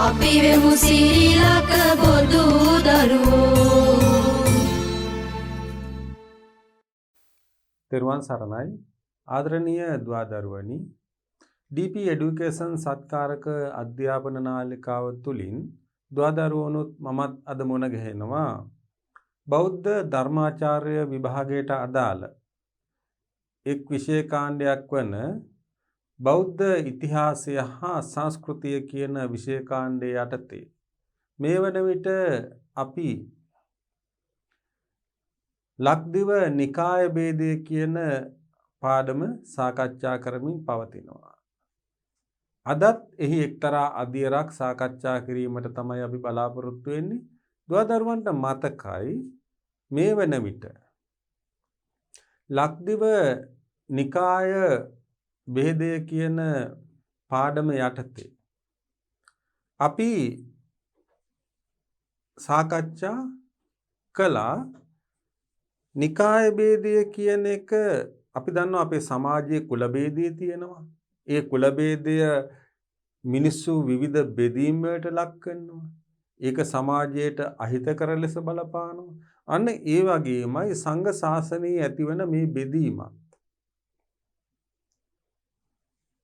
අපි වෙමු සීලක බොදු දරුවෝ. තෙරුවන් සරණයි ආදරණීය දුවදරුවනි, DP Education සත්කාරක අධ්‍යාපන නාලිකාව තුලින් දුවදරුවනුත් මමත් අද මුණ ගැහෙනවා බෞද්ධ ධර්මාචාර්ය විභාගයට අදාළ එක් විෂය කාණ්ඩයක් වන බෞද්ධ ඉතිහාසය හා සංස්කෘතිය කියන විෂය කාණ්ඩයේ යටතේ මේ වන විට අපි ලක්දිව නිකාය ભેදය කියන පාඩම සාකච්ඡා කරමින් පවතිනවා. අදත් එහි එක්තරා අදියරක් සාකච්ඡා කිරීමට තමයි අපි බලාපොරොත්තු වෙන්නේ. දුවදරුවන්ට මතකයි මේ වන විට ලක්දිව නිකාය ભેදය කියන පාඩම යටතේ අපි සාකච්ඡා කළා නිකාය ભેදය කියන එක. අපි දන්නවා අපේ සමාජයේ කුල ભેදය තියෙනවා. ඒ කුල ભેදය මිනිස්සු විවිධ බෙදීම් වලට ලක් කරනවා. ඒක සමාජයට අහිතකර ලෙස බලපානවා. අන්න ඒ වගේමයි සංඝ ශාසනයේ ඇතිවන මේ බෙදීමත්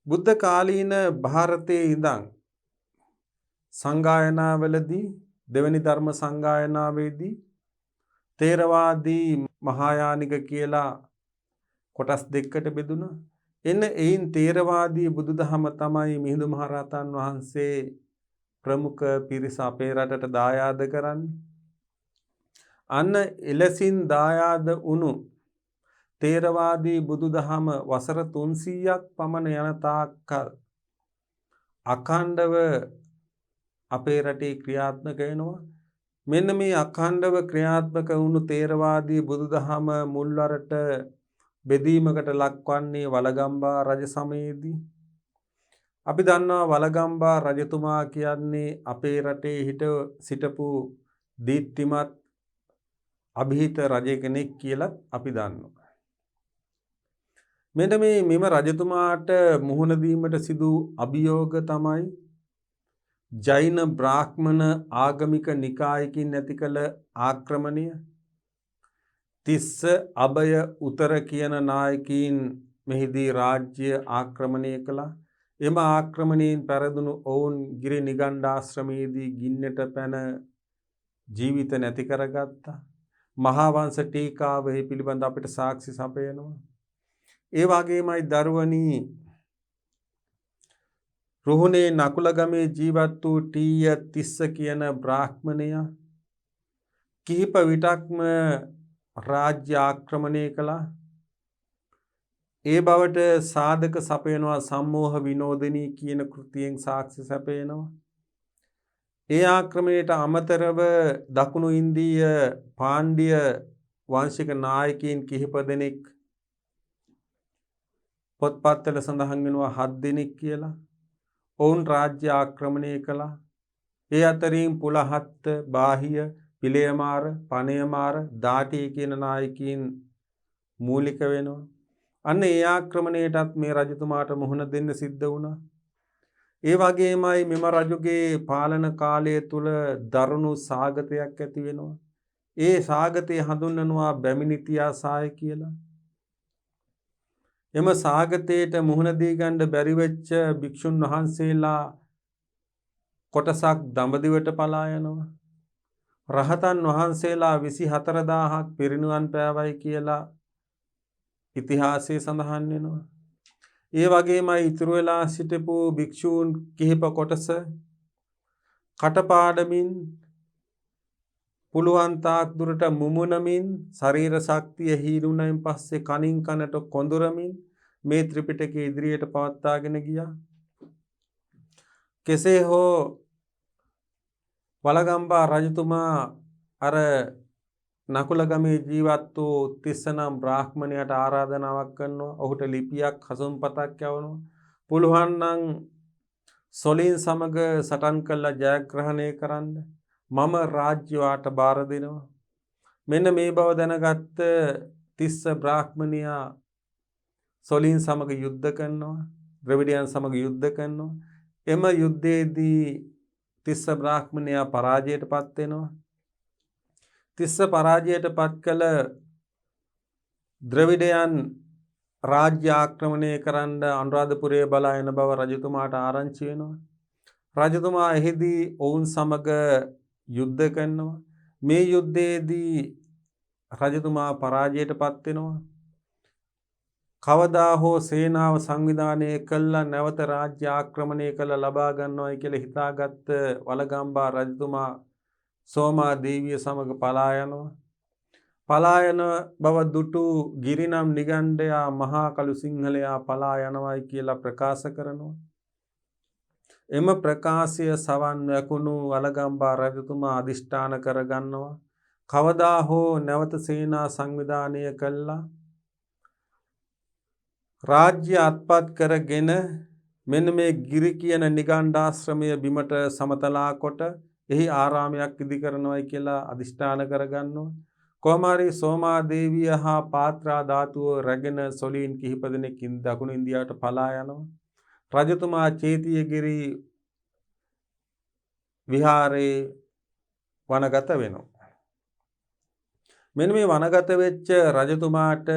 බුද්ධ කාලීන ಭಾರತයේ ඉඳන් සංගායනාවලදී දෙවනි ධර්ම සංගායනාවේදී තේරවාදී මහායානික කියලා කොටස් දෙකකට බෙදුණා. එන්න එයින් තේරවාදී බුදුදහම තමයි මිහිඳු මහරහතන් වහන්සේ ප්‍රමුඛ පිරිස අපේ රටට දායාද කරන්නේ. අන්න එලෙසින් දායාද වුණු තේරවාදී බුදුදහම වසර 300ක් පමණ යන තාක්කල් අඛණ්ඩව අපේ රටේ ක්‍රියාත්මක වෙනවා. මෙන්න මේ අඛණ්ඩව ක්‍රියාත්මක වුණු තේරවාදී බුදුදහම මුල්වරට බෙදීමකට ලක්වන්නේ වලගම්බා රජ සමයේදී. අපි දන්නවා වලගම්බා රජතුමා කියන්නේ අපේ රටේ සිටපු දීප්තිමත් අභිහිත රජ කෙනෙක් කියලා අපි දන්නවා. මෙන්න මෙම රජතුමාට මුහුණ දීමට සිදු අභියෝග තමයි ජෛන බ්‍රාහ්මණ ආගමික නිකායකින් ඇති කළ ආක්‍රමණය. තිස්ස අභය උතර කියන නායකයින් මෙහිදී රාජ්‍ය ආක්‍රමණය කළා. එම ආක්‍රමණයෙන් පෙරදුණු ඔවුන් ගිරි නිගණ්ඩාශ්‍රමයේදී ගින්නට පැන ජීවිත නැති කරගත්තා. මහා වංශ ටීකාව එහි පිළිබඳ අපිට සාක්ෂි සපයනවා. ඒ වගේමයි දරුවනි, රුහුණේ නකුලගමේ ජීවත් වූ ටීය තිස්ස කියන බ්‍රාහ්මණයා කිහිප විටක්ම රාජ්‍ය ආක්‍රමණය කළා. ඒ බවට සාධක සපයනවා සම්මෝහ විනෝදිනී කියන කෘතියෙන් සාක්ෂි සපයනවා. ඒ ආක්‍රමණයට අමතරව දකුණු ඉන්දීය පාණ්ඩ්‍ය වංශික නායකයින් කිහිප දෙනෙක් පොත්පත්වල සඳහන් වෙනවා 7 දෙනෙක් කියලා. ඔවුන් රාජ්‍ය ආක්‍රමණය කළා. ඒ අතරින් පුලහත්ත, බාහිය, පිලයමාර, පනයමාර, දාටි කියන නායකයින් මූලික වෙනවා. අන්න ඒ ආක්‍රමණයටත් මේ රජතුමාට මුහුණ දෙන්න සිද්ධ වුණා. ඒ වගේමයි මෙම රජුගේ පාලන කාලය තුල දරුණු සාගතයක් ඇති වෙනවා. ඒ සාගතය හඳුන්වනවා බැමිණිතියාසාය කියලා. එම සාගතයට මුහුණ දී ගන්න බැරි වෙච්ච භික්ෂුන් වහන්සේලා කොටසක් දඹදිවට පලා යනවා. රහතන් වහන්සේලා 24000ක් පිරිනුවන් පෑවයි කියලා ඉතිහාසයේ සඳහන් වෙනවා. ඒ වගේමයි ඉතුරු වෙලා සිටපු භික්ෂූන් කිහිප කොටස කටපාඩමින් පුළුවන් තාක් දුරට මුමුණමින් ශරීර ශක්තිය හීරුණයින් පස්සේ කනින් කනට කොඳුරමින් මේ ත්‍රිපිටකය ඉදිරියට පවත්වාගෙන ගියා. කෙසේ හෝ වලගම්බා රජතුමා අර නකුලගමේ ජීවත් වූ තිස්ස නම් බ්‍රාහ්මණයට ආරාධනාවක් කරනවා. ඔහුට ලිපියක් හසුන්පතක් යවනවා. පුළුවන් නම් සොලින් සමග සටන් කළා ජයග්‍රහණය කරන්න මම රාජ්‍යයට බාර දෙනවා. මෙන්න මේ බව දැනගත්ත තිස්ස බ්‍රාහ්මණයා සොලින් සමග යුද්ධ කරනවා. ද්‍රවිඩයන් සමග යුද්ධ කරනවා. එම යුද්ධයේදී තිස්ස බ්‍රාහ්මණයා පරාජයට පත් වෙනවා. තිස්ස පරාජයට පත් කළ ද්‍රවිඩයන් රාජ්‍ය ආක්‍රමණය කරන්න අනුරාධපුරයේ බලා එන බව රජතුමාට ආරංචි වෙනවා. රජතුමා එහිදී ඔවුන් සමග යුද්ධ කරනවා. මේ යුද්ධයේදී රජතුමා පරාජයට පත් වෙනවා. කවදා හෝ සේනාව සංවිධානය කළා නැවත රාජ්‍ය ආක්‍රමණය කළ ලබා ගන්නවායි කියලා හිතාගත් වළගම්බා රජතුමා සෝමා දේවිය සමග පලා යනවා. පලා යන බව දුටු ගිරිනම් නිගණ්ඩයා මහා කළු සිංහලයා පලා යනවායි කියලා ප්‍රකාශ කරනවා. එම ප්‍රකාශය සවන් වැකුණු වළගම්බා රජතුමා අදිෂ්ඨාන කරගන්නවා. කවදා හෝ නැවත සේනා සංවිධානය කළා රාජ්‍ය අත්පත් කරගෙන මෙන්න මේ ගිරි කියන නිගණ්ඩාශ්‍රමය බිමට සමතලා කොට එහි ආරාමයක් ඉදි කරනවායි කියලා අදිෂ්ඨාන කරගන්නවා. කොමාරි සෝමා දේවිය හා පාත්‍රා ධාතුව රැගෙන සොලීන් කිහිප දෙනෙකින් දකුණු ඉන්දියාවට පලා යනවා. රජතුමා චේතියගිරි විහාරේ වනගත වෙනවා. මෙන්න මේ වනගත වෙච්ච රජතුමාට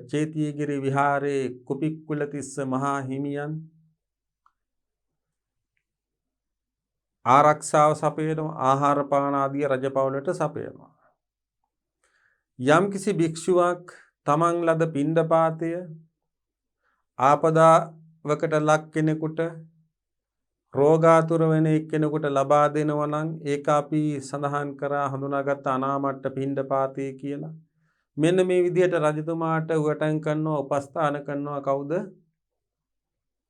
චේතියගිරි විහාරේ කුපික්කුලතිස්ස මහා හිමියන් ආරක්ෂාව සපයනවා. ආහාර පාන ආදී රජපෞලට සපයනවා. යම්කිසි භික්ෂුවක් තමන් ලද පිණ්ඩපාතය ආපදාවකට ලක් කෙනෙකුට රෝගාතුර වෙන එක්කෙනෙකුට ලබා දෙනවා නම් ඒක අපි සඳහන් කරා හඳුනාගත් අනාමට්ට පිණ්ඩපාතය කියලා. මෙන්න මේ විදිහට රජතුමාට උවටන් කරනවා උපස්ථාන කරනවා කවුද?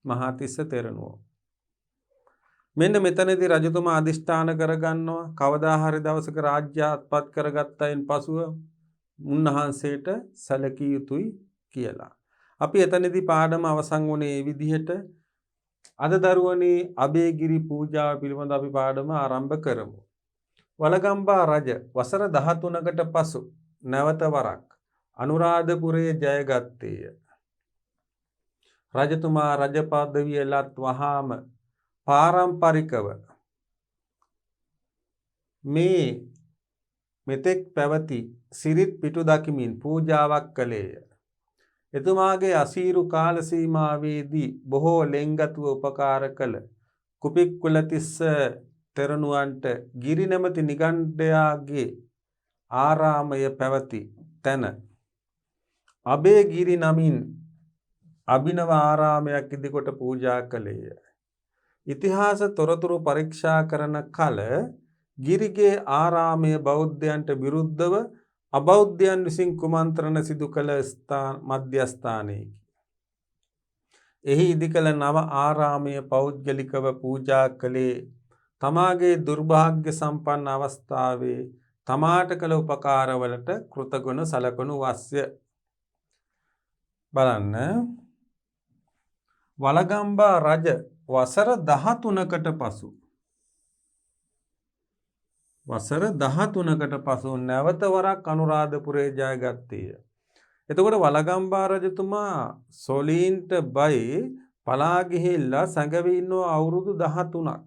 මහාතිස්ස තෙරණුවෝ. මෙන්න මෙතනදී රජතුමා අදිෂ්ඨාන කරගන්නවා කවදා හරි දවසක රාජ්‍ය අත්පත් කරගත්තයින් පසුව උන්වහන්සේට සැලකිය යුතුයි කියලා. අපි එතනදී පාඩම අවසන් වුණේ මේ විදිහට. අද දරුවනේ අබේගිරි පූජාව පිළිබඳ අපි පාඩම ආරම්භ කරමු. වළගම්බා රජ වසර 13කට පසු නැවත වරක් අනුරාධපුරයේ ජයගත්තේය. රජතුමා රජ පදවිය ලත් වහාම පාරම්පරිකව මේ මෙතෙක් පැවති සිරිත් පිටු දකිමින් පූජාවක් කළේය. එතුමාගේ අසීරු කාල සීමාවේදී බොහෝ ලෙන්ගතුව උපකාර කළ කුපික්කුලතිස්ස තෙරණුවන්ට ගිරි නැමැති නිගණ්ඩයාගේ ආරාමය පැවති තැන අබේගිරි නමින් අභිනව ආරාමයක් ඉදිකොට පූජා කළේය. ඉතිහාස තොරතුරු පරීක්ෂා කරන කල ගිරිගේ ආරාමය බෞද්ධයන්ට විරුද්ධව අබෞද්ධයන් විසින් කුමන්ත්‍රණ සිදු කළ මධ්‍යස්ථානයකි. එහි ඉදි කළ නව ආරාමය පෞද්ගලිකව පූජා කළේ තමාගේ දුර්භාග්‍ය සම්පන්න අවස්ථාවේ තමාට කළ උපකාරවලට කෘතගුණ සලකනු වස්ය. බලන්න වළගම්බා රජ වසර 13කට පසු නැවත වරක් අනුරාධපුරයේ ජයගත්තේය. එතකොට වළගම්බා රජතුමා සොලීන්ට බයි පලා ගිහිල්ලා සැඟවී ඉන්නවා අවුරුදු 13ක්.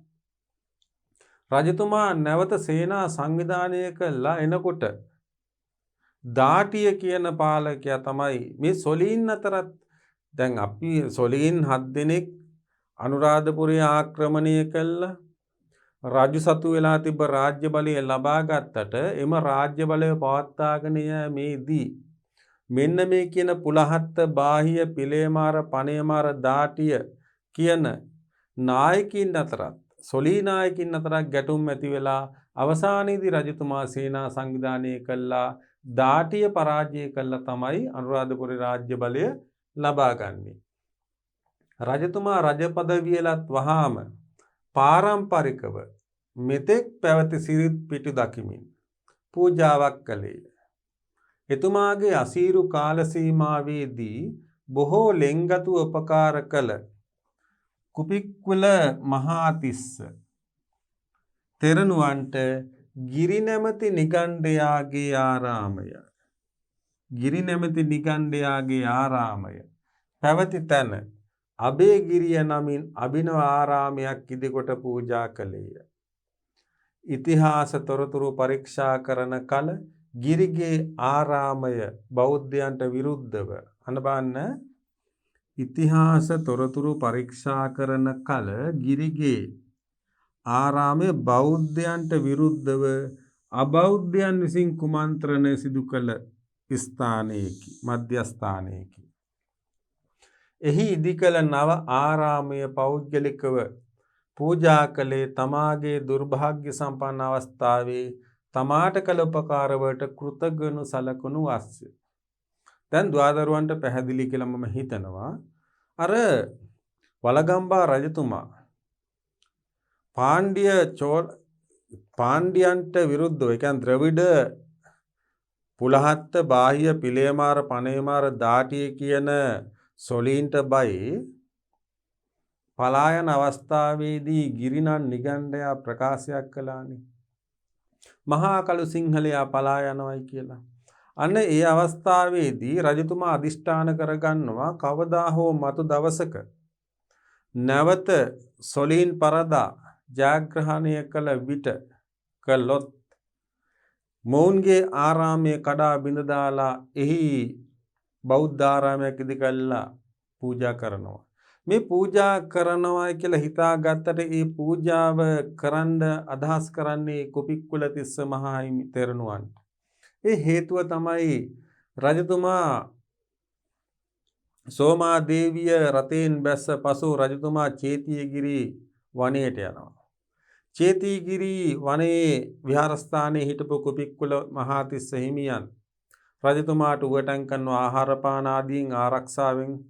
රජතුමා නැවත සේනා සංවිධානය කළා. එනකොට දාටිය කියන පාලකයා තමයි මේ සොලීන් අතරත් දැන් අපි සොලීන් 7 දෙනෙක් අනුරාධපුරය ආක්‍රමණය කළා. රජු සතු වෙලා තිබ්බ රාජ්‍ය බලය ලබා ගත්තට එම රාජ්‍ය බලය පවත්වාගෙන යෑමේදී මෙන්න මේ කියන පුලහත්ත බාහිය පිලේමාර පණේමාර දාටිය කියන නායකින් අතරත් සොලී නායකින් අතරත් ගැටුම් ඇති වෙලා අවසානයේදී රජතුමා සේනා සංවිධානය කළා. දාටිය පරාජය කළා තමයි අනුරාධපුරේ රාජ්‍ය බලය ලබා ගන්නේ. රජතුමා රජ පදවිය ලත් වහාම පාරම්පරිකව මෙතෙක් පැවති සිරිත් පිටු දකිමින් පූජාවක් කළේය. එතුමාගේ අසීරු කාල සීමාවේදී බොහෝ ලෙන්ගතු උපකාර කළ කුපික්කුල මහාතිස්ස තෙරණුවන්ට ගිරි නැමැති නිගණ්ඩයාගේ ආරාමය පැවති තැන අබේගිරිය නමින් අභිනව ආරාමයක් ඉදිකොට පූජා කළේය. ඉතිහාස තොරතුරු පරීක්ෂා කරන කල ගිරිගේ ආරාමය බෞද්ධයන්ට විරුද්ධව අනබන්න ඉතිහාස තොරතුරු පරීක්ෂා කරන කල ගිරිගේ ආරාමය බෞද්ධයන්ට විරුද්ධව අබෞද්ධයන් විසින් කුමන්ත්‍රණය සිදු කළ ස්ථානයකි මධ්‍යස්ථානයකි. එහි ඉදිකළ නව ආරාමය පෞද්ගලිකව පූජා කළේ තමාගේ දුර්භාග්‍ය සම්පන්න අවස්ථාවේ තමාට කළ උපකාරවලට කෘතග්නු සලකුණු වස්ය. දැන් දුවදරුවන්ට පැහැදිලි කියලා මම හිතනවා. අර වලගම්බා රජතුමා පාණ්ඩියන්ට විරුද්ධව ඒ කියන්නේ ද්‍රවිඩ පුලහත්ත බාහිය පිළේමාර පනේමාර දාටිය කියන සොලීන්ට බයි පලායන අවස්ථාවේදී ගිරිනන් නිගණ්ඩයා ප්‍රකාශයක් කළානේ. මහා කළු සිංහලයා පලා යනවයි කියලා. අන්න ඒ අවස්ථාවේදී රජතුමා අදිෂ්ඨාන කරගන්නවා කවදා හෝ මතු දවසක නැවත සොලීන් පරදා ජයග්‍රහණය කළ විට කළොත් මොවුන්ගේ ආරාමය කඩා බිඳ දාලා එහි බෞද්ධ ආරාමයක් ඉදි කළා පූජා කරනවා. මේ පූජා කරනවා කියලා හිතාගත්තට ඒ පූජාව කරන්න අදහස් කරන්නේ කුපික්කුලතිස්ස මහා හිමි තෙරණුවන්ට. ඒ හේතුව තමයි රජතුමා සෝමාදේවිය රතෙන් බැස්ස පසු රජතුමා චේතියගිරි වනයේට යනවා. චේතියගිරි වනයේ විහාරස්ථානයේ හිටපු කුපික්කුල මහාතිස්ස හිමියන් රජතුමාට උවටන් කරනවා ආහාර පාන ආදීන් ආරක්ෂාවෙන්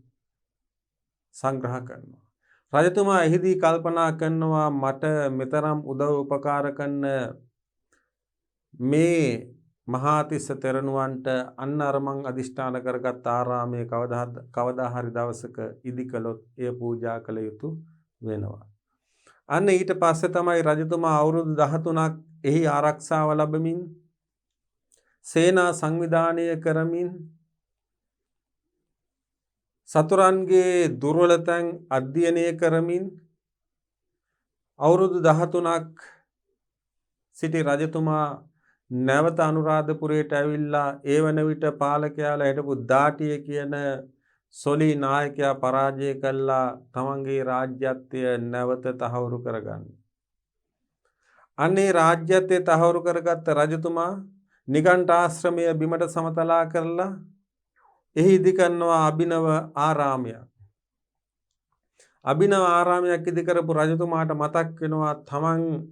සංග්‍රහ කරනවා. රජතුමා එහිදී කල්පනා කරනවා මට මෙතරම් උදව් උපකාර කරන මේ මහාතිස්ස තෙරණුවන්ට අන්න අර මං අදිෂ්ඨාන කරගත් ආරාමයේ කවදා හරි දවසක ඉදි කළොත් එය පූජා කළ යුතු වෙනවා. අන්න ඊට පස්සේ තමයි රජතුමා අවුරුදු 13ක් එහි ආරක්ෂාව ලැබමින් සේනා සංවිධානය කරමින් සතුරන්ගේ දුර්වලතන් අධ්‍යයනය කරමින් අවුරුදු 13ක් සිටි රජතුමා නැවත අනුරාධපුරයට ඇවිල්ලා ඒ වන විට පාලකයාලා හිටපු දාටිය කියන සොලී නායකයා පරාජය කළා තමන්ගේ රාජ්‍යත්වය නැවත තහවුරු කරගන්න. අන්නේ රාජ්‍යත්වය තහවුරු කරගත්ත රජතුමා නිගණ්ඨ ආශ්‍රමය බිමට සමතලා කරලා එහි ඉදි කරනවා අභිනව ආරාමයක්. අභිනව ආරාමයක් ඉදි කරපු රජතුමාට මතක් වෙනවා තමන්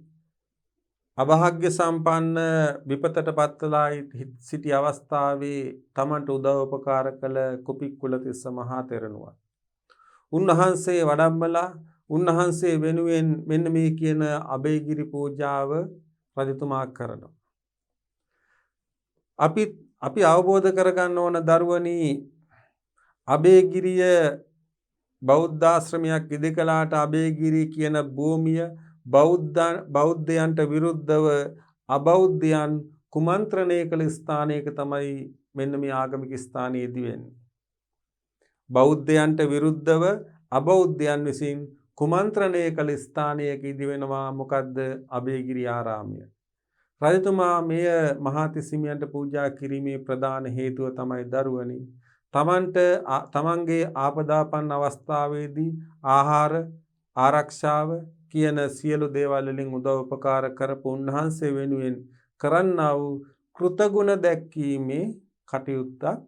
අභාග්‍ය සම්පන්න විපතට පත්වලා සිටි අවස්ථාවේ තමන්ට උදව් උපකාර කළ කුපික්කුලතිස්ස මහා තෙරණුවන්. උන්වහන්සේ වඩම්මලා උන්වහන්සේ වෙනුවෙන් මෙන්න මේ කියන අභයගිරි පූජාව රජතුමා කරනවා. අපි අවබෝධ කරගන්න ඕන දරුවනි අභයගිරිය බෞද්ධාශ්‍රමයක් ඉදි කළාට අභයගිරි කියන භූමිය බෞද්ධයන්ට විරුද්ධව අබෞද්ධයන් කුමන්ත්‍රණය කළ ස්ථානයක තමයි මෙන්න මේ ආගමික ස්ථානයේ ඉදි වෙන්නේ. බෞද්ධයන්ට විරුද්ධව අබෞද්ධයන් විසින් කුමන්ත්‍රණය කළ ස්ථානයක ඉදි වෙනවා. මොකද්ද? අභයගිරි ආරාමය. රජතුමා මෙය මහාතිස්ස හිමියන්ට පූජා කිරීමේ ප්‍රධාන හේතුව තමයි දරුවනි තමන්ගේ ආපදාපන්න අවස්ථාවේදී ආහාර ආරක්ෂාව කියන සියලු දේවල් වලින් උදව් උපකාර කරපු උන්වහන්සේ වෙනුවෙන් කරන්නා වූ කෘතගුණ දැක්වීමේ කටයුත්තක්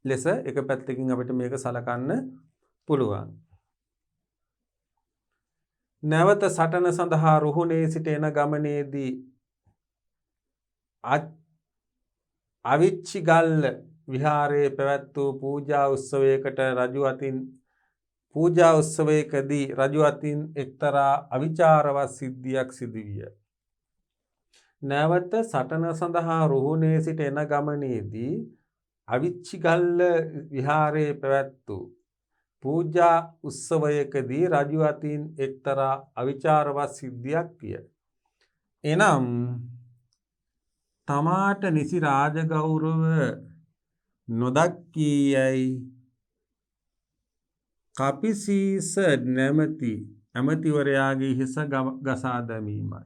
ලෙස එක පැත්තකින් අපිට මේක සලකන්න පුළුවන්. නැවත සටන සඳහා රුහුණේ සිට එන ගමනේදී අවිච්චිගල්ල විහාරයේ පැවැත් වූ පූජා උත්සවයකදී රජු අතින් එක්තරා අවිචාරවත් සිද්ධියක් සිදු විය. නැවත සටන සඳහා රුහුණේ සිට එන ගමනේදී අවිච්චිගල්ල විහාරයේ පැවැත් වූ පූජා උත්සවයකදී රජු අතින් එක්තරා අවිචාරවත් සිද්ධියක් විය. එනම් තමාට නිසි රාජගෞරව නොදක්කී යයි කපිසීස නැමැති ඇමතිවරයාගේ හිස ගසා දැමීමයි.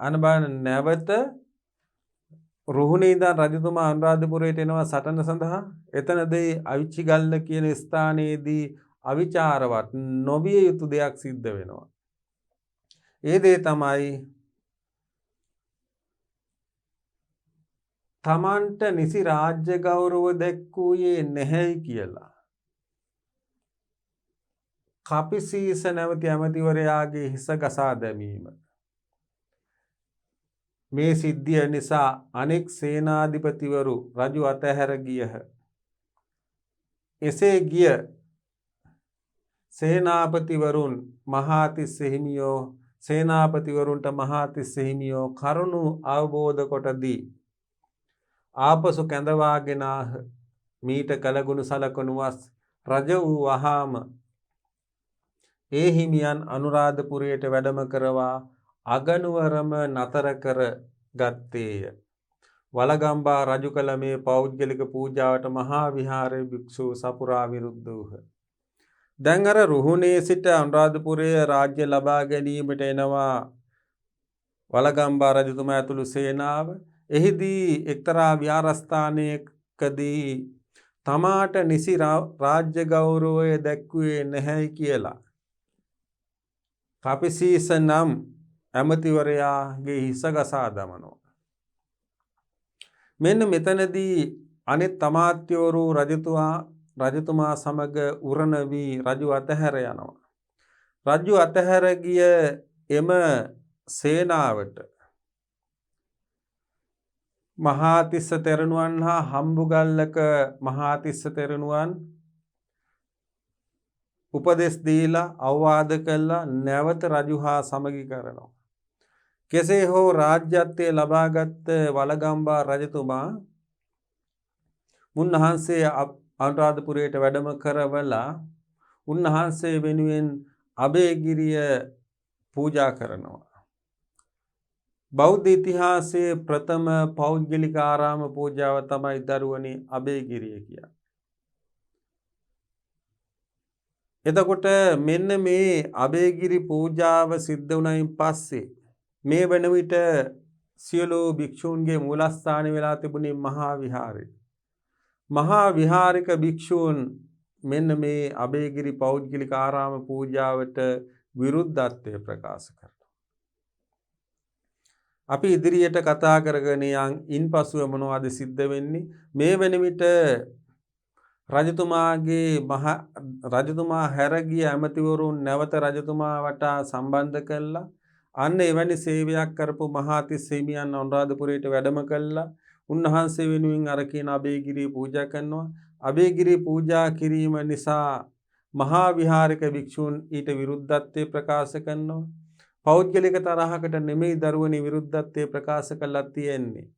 අන්න බලන්න නැවත රුහුණේ ඉඳන් රජතුමා අනුරාධපුරයට එනවා සටන සඳහා. එතනදී අවිච්චිගල්ල කියන ස්ථානයේදී අවිචාරවත් නොවිය යුතු දෙයක් සිද්ධ වෙනවා. ඒ දේ තමයි තමන්ට නිසි රාජ්‍ය ගෞරව දැක්වුවේ නැහැයි කියලා කපිසීස නැවති ඇමතිවරයාගේ හිස ගසා දැමීම. මේ සිද්ධිය නිසා අනෙක් සේනාධිපතිවරු රජු අතහැර ගියහ. එසේ ගිය සේනාපතිවරුන් මහාතිස්ස හිමියෝ සේනාපතිවරුන්ට මහාතිස්ස හිමියෝ කරුණු අවබෝධ කොටදී ආපසු කැඳවාගෙන මීට කලගුණ සලකනුවස් රජ වූ වහාම ඒ හිමියන් අනුරාධපුරයට වැඩම කරවා අගනුවරම නතර කර ගත්තේය. වලගම්බා රජු කළ මේ පෞද්ගලික පූජාවට මහා විහාරයේ භික්ෂූ සපුරා විරුද්ධ වූහ. දැන් අර රුහුණේ සිට අනුරාධපුරයේ රාජ්‍ය ලබා ගැනීමට එනවා වලගම්බා රජතුමා ඇතුළු සේනාව. එහිදී එක්තරා විහාරස්ථානයකදී තමාට නිසි රාජ්‍ය ගෞරවය දැක්වුවේ නැහැයි කියලා කපිසීස නම් ඇමතිවරයාගේ හිස ගසා දමනවා. මෙන්න මෙතනදී අනෙත් අමාත්‍යවරු රජතුමා සමග උරණ වී රජු අතහැර යනවා. රජු අතහැර ගිය එම සේනාවට මහාතිස්ස තෙරණුවන් හා හම්බුගල්ලක මහාතිස්ස තෙරණුවන් උපදෙස් දීලා අවවාද කළා නැවත රජු හා සමගි කරනවා. කෙසේ හෝ රාජ්‍යත්වය ලබාගත් වලගම්බා රජතුමා උන්වහන්සේ අනුරාධපුරයට වැඩම කරවලා උන්වහන්සේ වෙනුවෙන් අබේගිරිය පූජා කරනවා. බෞද්ධ ඉතිහාසයේ ප්‍රථම පෞද්ගලික ආරාම පූජාව තමයි දරුවනි අබේගිරිය කියන්නේ. එතකොට මෙන්න මේ අබේගිරි පූජාව සිද්ධ වුණයින් පස්සේ මේ වන විට සියලු භික්ෂූන්ගේ මූලස්ථාන වෙලා තිබුණේ මහා විහාරය. මහා විහාරික භික්ෂූන් මෙන්න මේ අබේගිරි පෞද්ගලික ආරාම පූජාවට විරුද්ධත්වය ප්‍රකාශ කරනවා. අපි ඉදිරියට කතා කරගෙන යන් ඉන්පසුව මොනවද සිද්ධ වෙන්නේ? මේ වෙන විට රජතුමා හැර ගිය ඇමතිවරුන් නැවත රජතුමා වටා සම්බන්ධ කළා. අන්න එවැනි සේවයක් කරපු මහාතිස්ස හිමියන් අනුරාධපුරයට වැඩම කළා. උන්වහන්සේ වෙනුවෙන් අර කියන අබේගිරිය පූජා කරනවා. අබේගිරිය පූජා කිරීම නිසා මහා විහාරික භික්ෂූන් ඊට විරුද්ධත්වය ප්‍රකාශ කරනවා. පෞද්ගලික තරහකට නෙමෙයි දරුවනි විරුද්ධත්වය ප්‍රකාශ කළා තියෙන්නේ.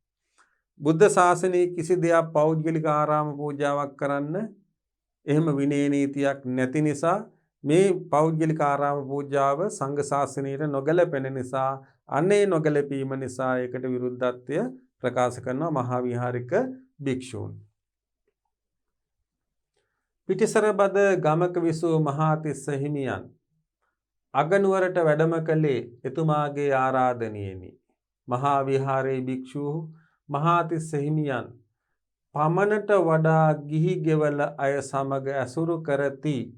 බුද්ධ ශාසනයේ කිසි දෙයක් පෞද්ගලික ආරාම පූජාවක් කරන්න එහෙම විනය නීතියක් නැති නිසා මේ පෞද්ගලික ආරාම පූජාව සංඝ ශාසනයට නොගැලපෙන නිසා අනේ නොගැලපීම නිසා ඒකට විරුද්ධත්වය ප්‍රකාශ කරනවා මහා විහාරික භික්ෂූන්. පිටිසර බද ගමක විසූ මහාතිස්ස හිමියන් අගනුවරට වැඩම කළේ එතුමාගේ ආරාධනයෙනි. මහා විහාරයේ භික්ෂූ මහාතිස්ස හිමියන් පමණට වඩා ගිහි ගෙවල අය සමග ඇසුරු කරති.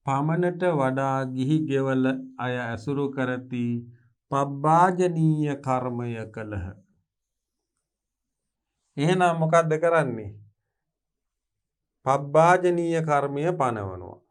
පමණට වඩා ගිහි ගෙවල අය ඇසුරු කරති පබ්බාජනීය කර්මය කළහ. එහෙනම් මොකක්ද කරන්නේ? පබ්බාජනීය කර්මය පනවනවා.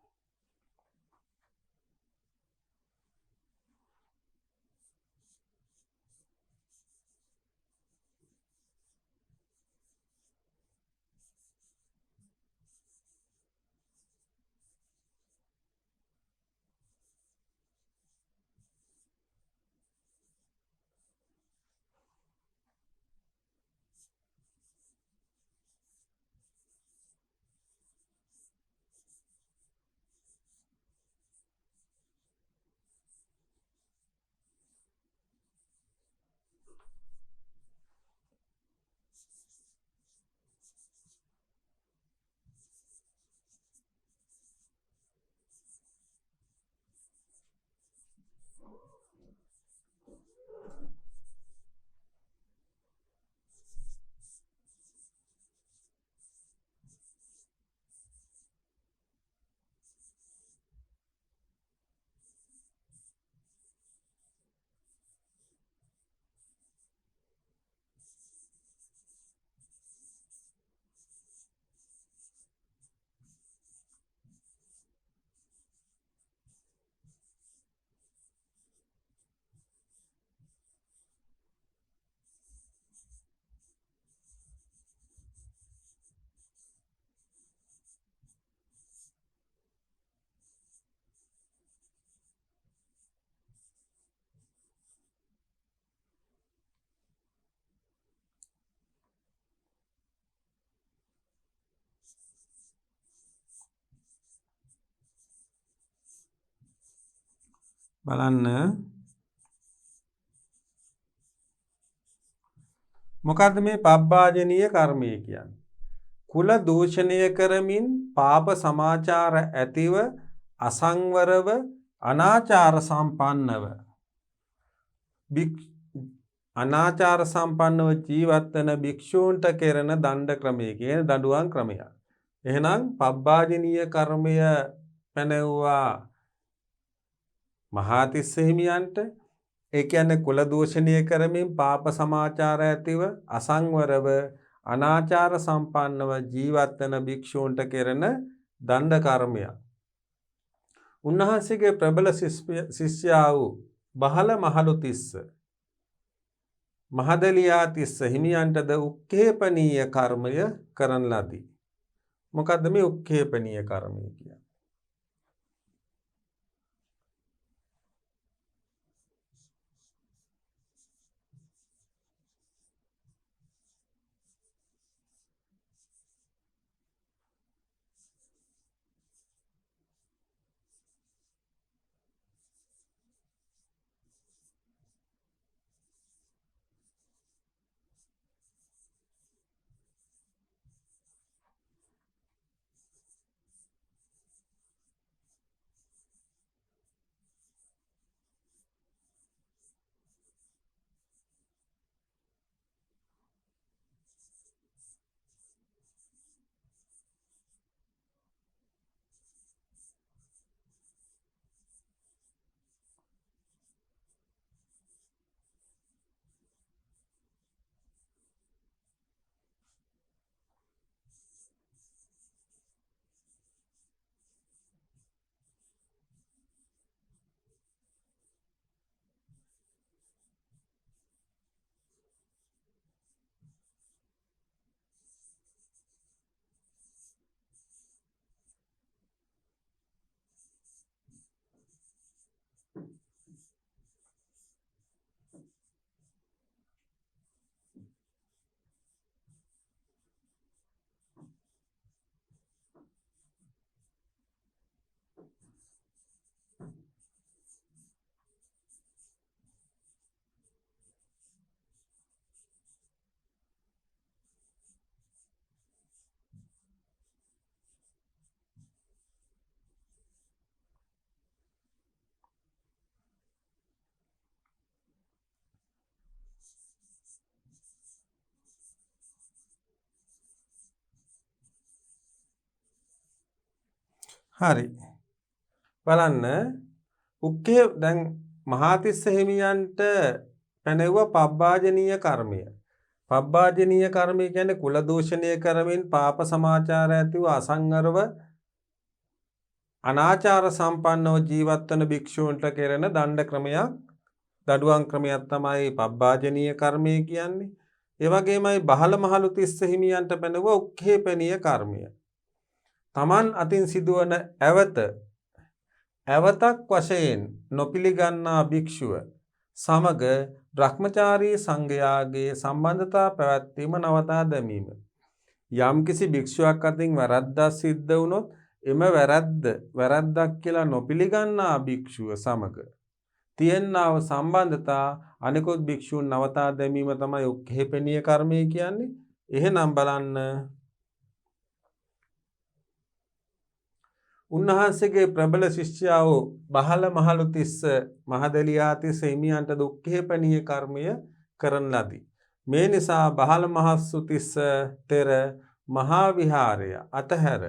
බලන්න මොකද්ද මේ පබ්බාජනීය කර්මය කියන්නේ? කුල දූෂණය කරමින් පාප සමාචාර ඇතිව අසංවරව අනාචාර සම්පන්නව අනාචාර සම්පන්නව ජීවත් වන භික්ෂූන්ට කෙරෙන දණ්ඩ ක්‍රමය කියන දඬුවම් ක්‍රමය. එහෙනම් පබ්බාජනීය කර්මය පැනෙව්වා මහාතිස්ස හිමියන්ට. ඒ කියන්නේ කුල දූෂණය කරමින් පාප සමාචාර ඇතිව අසංවරව අනාචාර සම්පන්නව ජීවත් වන භික්ෂූන්ට කෙරෙන දණ්ඩ කර්මය. උන්වහන්සේගේ ප්‍රබල ශිෂ්‍යයා වූ බහල මහලුතිස්ස මහදලියාතිස්ස හිමියන්ටද උක්කේපනීය කර්මය කරන ලදී. මොකද්ද මේ උක්කේපනීය කර්මය කියන්නේ? හරි. බලන්න උක්කේ දැන් මහාතිස්ස හිමියන්ට පැනෙවුවා පබ්බාජනීය කර්මය. පබ්බාජනීය කර්මය කියන්නේ කුල දූෂණය කරමින් පාප සමාචාර ඇතිව අසංවරව අනාචාර සම්පන්නව ජීවත් වන භික්ෂූන්ට කෙරෙන දණ්ඩ ක්‍රමයක්, දඬුවම් ක්‍රමයක් තමයි පබ්බාජනීය කර්මය කියන්නේ. ඒ වගේමයි බහල මහලුතිස්ස හිමියන්ට පැනෙවුවා උක්කේපනීය කර්මය. තමන් අතින් සිදුවන ඇවතක් වශයෙන් නොපිළිගන්නා භික්ෂුව සමග බ්‍රහ්මචාරී සංඝයාගේ සම්බන්ධතා පැවැත්වීම නවතා දැමීම. යම්කිසි භික්ෂුවක් අතින් වැරද්දක් සිද්ධ වුණොත් එම වැරද්දක් කියලා නොපිළිගන්නා භික්ෂුව සමග තියෙනා වූ සම්බන්ධතා අනිකුත් භික්ෂූන් නවතා දැමීම තමයි උක්කේපනීය කර්මය කියන්නේ. එහෙනම් බලන්න උන්වහන්සේගේ ප්‍රබල ශිෂ්‍යයා වූ බහල මහලුතිස්ස මහදලියාතිස්ස හිමියන්ට උක්කේපනීය කර්මය කරන ලදී. මේ නිසා බහල මහසුතිස්ස තෙර මහා විහාරය අතහැර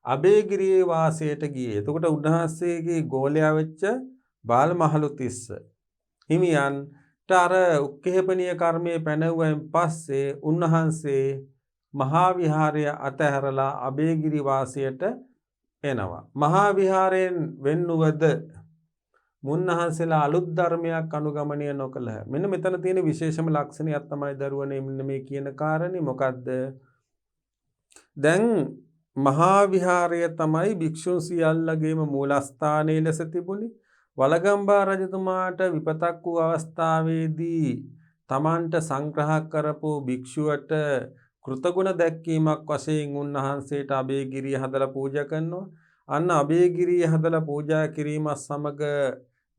අබේගිරියේ වාසයට ගියේ. එතකොට උන්වහන්සේගේ ගෝලයා වෙච්ච බාල මහලුතිස්ස හිමියන්ට අර උක්කේපනීය කර්මයේ පැනෙවුවෙන් පස්සේ උන්වහන්සේ මහා විහාරය අතහැරලා අබේගිරි වාසයට එනවා. මහා විහාරයෙන් වෙන්නුවද මුන්නහන්සේලා අලුත් ධර්මයක් අනුගමනය නොකළහ. මෙන්න මෙතන තියෙන විශේෂම ලක්ෂණයක් තමයි දරුවනේ මෙන්න මේ කියන කාරණේ. මොකද්ද? දැන් මහා විහාරය තමයි භික්ෂුන් සියල්ලගේම මූලස්ථානයේ ලෙස තිබුණේ. වලගම්බා රජතුමාට විපතක් වූ අවස්ථාවේදී තමන්ට සංග්‍රහ කරපු භික්ෂුවට කෘතගුණ දැක්වීමක් වශයෙන් උන්වහන්සේට අබේගිරිය හදලා පූජා කරනවා. අන්න අබේගිරිය හදලා පූජා කිරීමත් සමග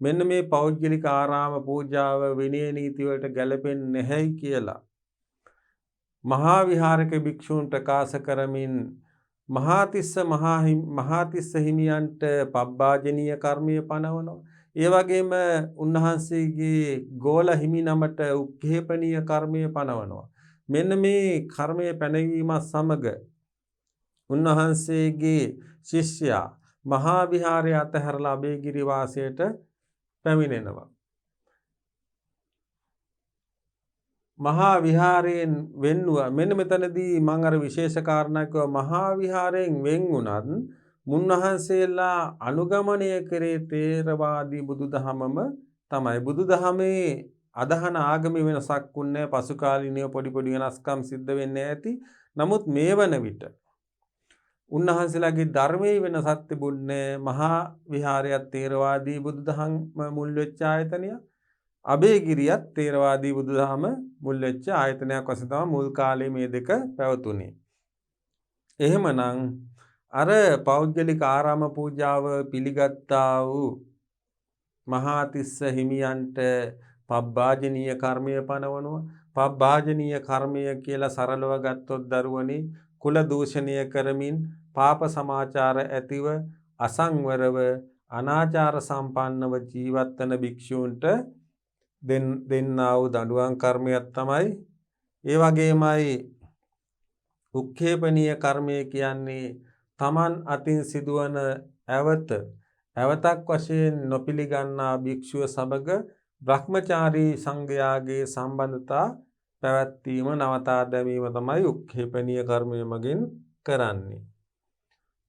මෙන්න මේ පෞද්ගලික ආරාම පූජාව විනය නීති වලට ගැලපෙන්නේ නැහැයි කියලා මහා විහාරක භික්ෂූන් ප්‍රකාශ කරමින් මහාතිස්ස හිමියන්ට පබ්බාජනීය කර්මය පනවනවා. ඒ වගේම උන්වහන්සේගේ ගෝල හිමි නමට උක්ඛේපනීය කර්මය පනවනවා. මෙන්න මේ කර්මය පැනවීමත් සමග උන්වහන්සේගේ ශිෂ්‍යයා මහා විහාරය අතහැරලා අබේගිරි වාසයට පැමිණෙනවා. මහා විහාරයෙන් වෙන්නුව මෙන්න මෙතනදී මම අර විශේෂ කාරණා කිව්වා මහා විහාරයෙන් වෙන් වුණත් මුන්වහන්සේලා අනුගමනය කරේ තේරවාදී බුදුදහමම තමයි. බුදුදහමේ අදහන ආගමේ වෙනසක් වුණේ පසු කාලීනව පොඩි වෙනස්කම් සිද්ධ වෙන්නේ ඇති. නමුත් මේ වන විට උන්වහන්සේලාගේ ධර්මයේ වෙනසක් තිබුණේ මහා විහාරයත් තේරවාදී බුදුදහම මුල් වෙච්ච ආයතනයක්. අබේගිරියත් තේරවාදී බුදුදහම මුල් වෙච්ච ආයතනයක් වශයෙන් තමයි මුල් කාලේ මේ දෙක පැවතුනේ. එහෙමනම් අර පෞද්ගලික ආරාම පූජාව පිළිගත්තා වූ මහාතිස්ස හිමියන්ට පබ්බාජනීය කර්මය පනවනවා. පබ්බාජනීය කර්මය කියලා සරලව ගත්තොත් දරුවනි කුල දූෂණය කරමින් පාප සමාචාර ඇතිව අසංවරව අනාචාර සම්පන්නව ජීවත් වන භික්ෂූන්ට දෙන්නා වූ දඬුවම් කර්මයක් තමයි. ඒ වගේමයි උක්ඛේපනීය කර්මය කියන්නේ තමන් අතින් සිදුවන ඇවතක් වශයෙන් නොපිළිගන්නා භික්ෂුව සමග බ්‍රහ්මචාරී සංඝයාගේ සම්බන්ධතා පැවැත්වීම නවතා දැමීම තමයි උක්ඛේපනීය කර්මය මගින් කරන්නේ.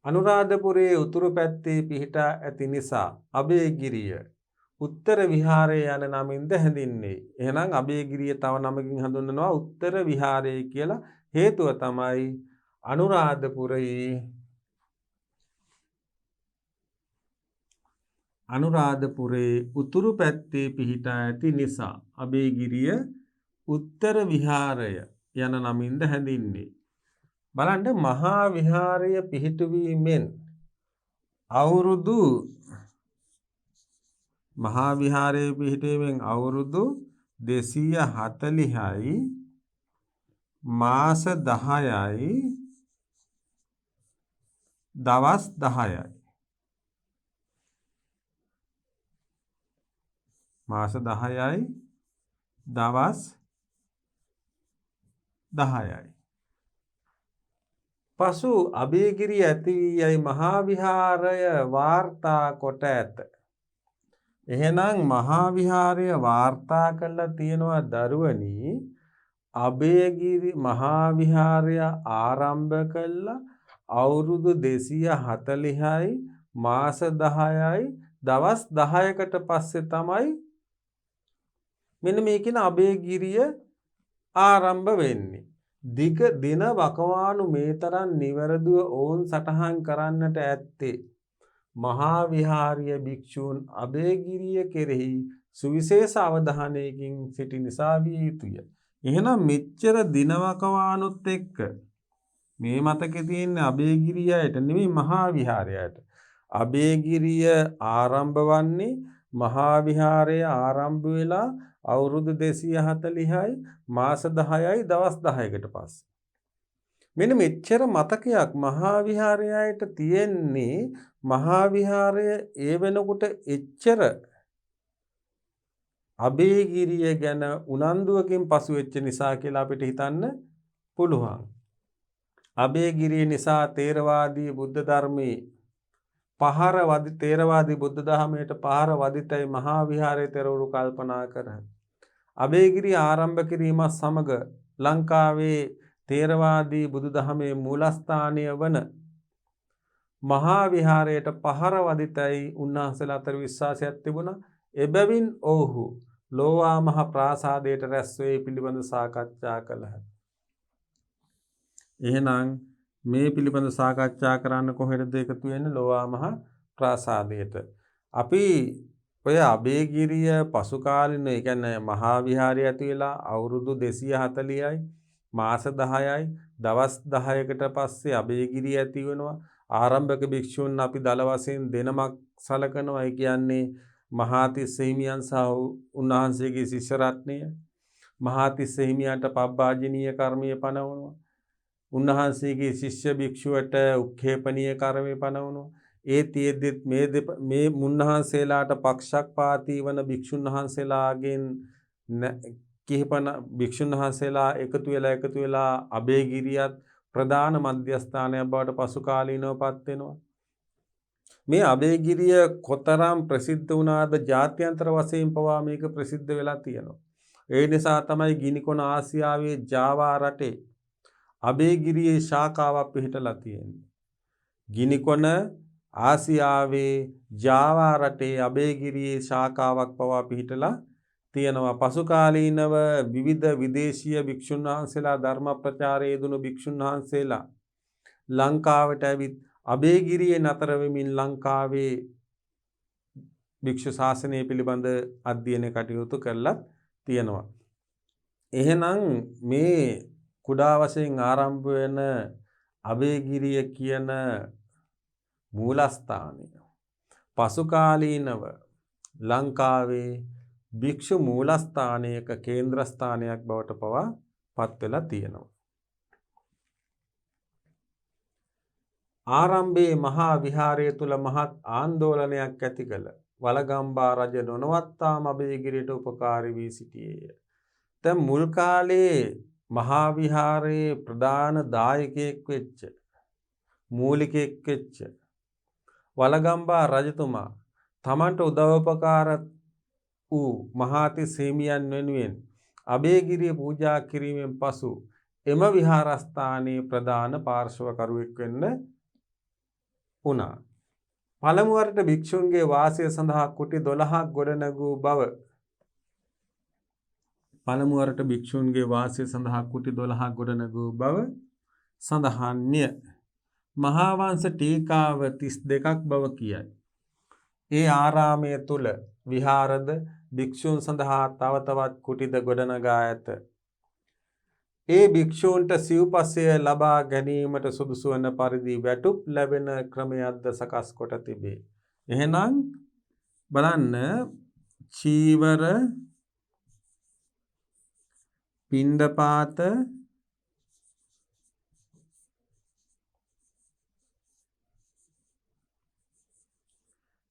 අනුරාධපුරයේ උතුරු පැත්තේ පිහිටා ඇති නිසා අබේගිරිය උත්තර විහාරය යන නමින්ද හැඳින්වේ. එහෙනම් අබේගිරිය තව නමකින් හඳුන්වනවා උත්තර විහාරය කියලා. හේතුව තමයි අනුරාධපුරයේ උතුරු පැත්තේ පිහිටා ඇති නිසා අබේගිරිය උත්තර විහාරය යන නමින්ද හැඳින්වේ. බලන්න මහා විහාරය පිහිටුවීමෙන් අවුරුදු 240යි මාස 10යි දවස් 10යි. මාස 10යි දවස් 10යි. පසු අබේගිරිය ඇති වී යයි මහා විහාරය වාර්තා කොට ඇත. එහෙනම් මහා විහාරය වාර්තා කරලා තියෙනවා දරුවනි අබේගිරි මහා විහාරය ආරම්භ කළා අවුරුදු 240යි මාස 10යි දවස් 10කට පස්සේ තමයි මෙන්න මේ කියන අබේගිරිය ආරම්භ වෙන්නේ. දිග දින වකවානු මේ තරම් නිවැරදිව ඕන් සටහන් කරන්නට ඇත්තේ මහා විහාරීය භික්ෂූන් අබේගිරිය කෙරෙහි සුවිශේෂ අවධානයකින් සිටි නිසා විය යුතුය. එහෙනම් මෙච්චර දින වකවානුත් එක්ක මේ මතකේ තියෙන අබේගිරියට නෙමෙයි මහා විහාරයට. අබේගිරිය ආරම්භ වන්නේ මහා විහාරය ආරම්භ වෙලා අවුරුදු 240යි මාස 10යි දවස් 10කට පස්සේ. මෙන්න මෙච්චර මතකයක් මහා විහාරයට තියෙන්නේ මහා විහාරය ඒ වෙනකොට එච්චර අබේගිරිය ගැන උනන්දුවකින් පසු වෙච්ච නිසා කියලා අපිට හිතන්න පුළුවන්. අබේගිරිය නිසා තේරවාදී බුද්ධ ධර්මයේ තේරවාදී බුද්ධ දහමයට පහර වදිතයි මහා විහාරයේ තෙරවරු කල්පනා කරා. අබේගිරිය ආරම්භ කිරීමත් සමග ලංකාවේ තේරවාදී බුදු දහමේ මූලස්ථානය වන මහා විහාරයට පහර වදිතයි උන්වහන්සේලා අතර විශ්වාසයක් තිබුණා. එබැවින් ඔවුහු ලෝවා මහ ප්‍රාසාදයට රැස් වේ පිළිබඳ සාකච්ඡා කළහ. එහෙනම් මේ පිළිබඳ සාකච්ඡා කරන්න කොහෙද එකතු වෙන්නේ? ලෝවා මහ ප්‍රාසාදයට. අපි ඔය අබේගිරිය පසු කාලින ඒ කියන්නේ මහා විහාරය ඇති වෙලා අවුරුදු 240යි මාස 10යි දවස් 10කට පස්සේ අබේගිරිය ඇති වෙනවා. ආරම්භක භික්ෂුන් අපි දල වශයෙන් දෙනමක් සලකනවා. ඒ කියන්නේ මහාතිස්ස හිමියන් සහ උන්වහන්සේගේ ශිෂ්‍ය රත්නය මහාතිස්ස හිමියන්ට පබ්බාජනීය කර්මය පනවනවා. උන්වහන්සේගේ ශිෂ්‍ය භික්ෂුවට උක්ඛේපනීය කර්මය පනවනවා. ඒ තියෙද්දිත් මේ මුන්වහන්සේලාට පක්ෂපාතී වන භික්ෂුන් වහන්සේලාගෙන් කිහිපන භික්ෂුන් වහන්සේලා එකතු වෙලා අබේගිරියත් ප්‍රධාන මධ්‍යස්ථානයක් බවට පසු කාලීනව පත් වෙනවා. මේ අබේගිරිය කොතරම් ප්‍රසිද්ධ වුණාද ජාත්‍යන්තර වශයෙන් පවා මේක ප්‍රසිද්ධ වෙලා තියෙනවා. ඒ නිසා තමයි ගිනිකොන ආසියාවේ ජාවා රටේ අබේගිරියේ ශාඛාවක් පිහිටලා තියෙන්නේ. ගිනිකොන ආසියාවේ ජාවා රටේ අබේගිරියේ ශාඛාවක් පවා පිහිටලා තියෙනවා. පසු කාලීනව විවිධ විදේශීය භික්ෂුන් වහන්සේලා ධර්ම ප්‍රචාරයේ දුණු භික්ෂුන් වහන්සේලා ලංකාවට ඇවිත් අබේගිරියේ නතර වෙමින් ලංකාවේ භික්ෂු ශාසනය පිළිබඳ අධ්‍යයන කටයුතු කරලා තියෙනවා. එහෙනම් මේ කුඩා වශයෙන් ආරම්භ වෙන අබේගිරිය කියන මූලස්ථානය පසු කාලීනව ලංකාවේ භික්ෂු මූලස්ථානයක කේන්ද්‍රස්ථානයක් බවට පවා පත් වෙලා තියෙනවා. ආරම්භයේ මහා විහාරය තුල මහත් ආందోලනයක් ඇති කළ වලගම්බා රජ නොනවත්තාම අබේගිරියට උපකාරී වී සිටියේය. දැන් මුල් කාලේ මහා විහාරයේ ප්‍රධාන දායකයෙක් වෙච්ච මූලිකයෙක් වෙච්ච වලගම්බා රජතුමා තමන්ට උදව්පකාර වූ මහාතිස්ස හිමියන් වෙනුවෙන් අබේගිරිය පූජා කිරීමෙන් පසු එම විහාරස්ථානයේ ප්‍රධාන පාර්ශවකරුවෙක් වෙන්න වුණා. පළමු වරට භික්ෂුන්ගේ වාසය සඳහා කුටි 12ක් ගොඩනැගූ බව සඳහන්ය. මහාවංශ ටීකාව 32ක් බව කියයි. ඒ ආරාමය තුල විහාරද භික්ෂුන් සඳහා තව තවත් කුටිද ගොඩනගා ඇත. ඒ භික්ෂූන්ට සිව්පසය ලබා ගැනීමට සුදුසු වන පරිදි වැටුප් ලැබෙන ක්‍රමයක්ද සකස් කොට තිබේ. එහෙනම් බලන්න චීවර පිණ්ඩපාත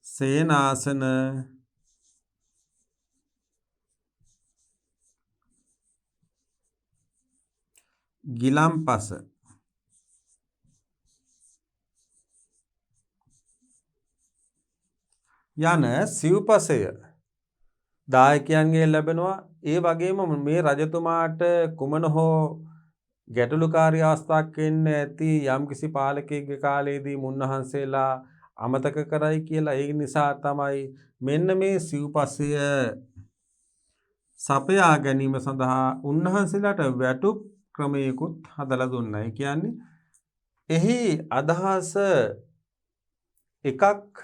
සේනාසන ගිලම්පස යන සිව්පසය දායකයන්ගේ ලැබෙනවා. ඒ වගේම මේ රජතුමාට කුමන හෝ ගැටලුකාරී අවස්ථාවක් එන්න ඇති යම්කිසි පාලකයෙක්ගේ කාලයේදී මුන්වහන්සේලා අමතක කරයි කියලා. ඒ නිසා තමයි මෙන්න මේ සිව්පසය සපයා ගැනීම සඳහා උන්වහන්සේලාට වැටුප් ක්‍රමයකුත් හදලා දුන්නා. ඒ කියන්නේ එහි අදහස එකක්,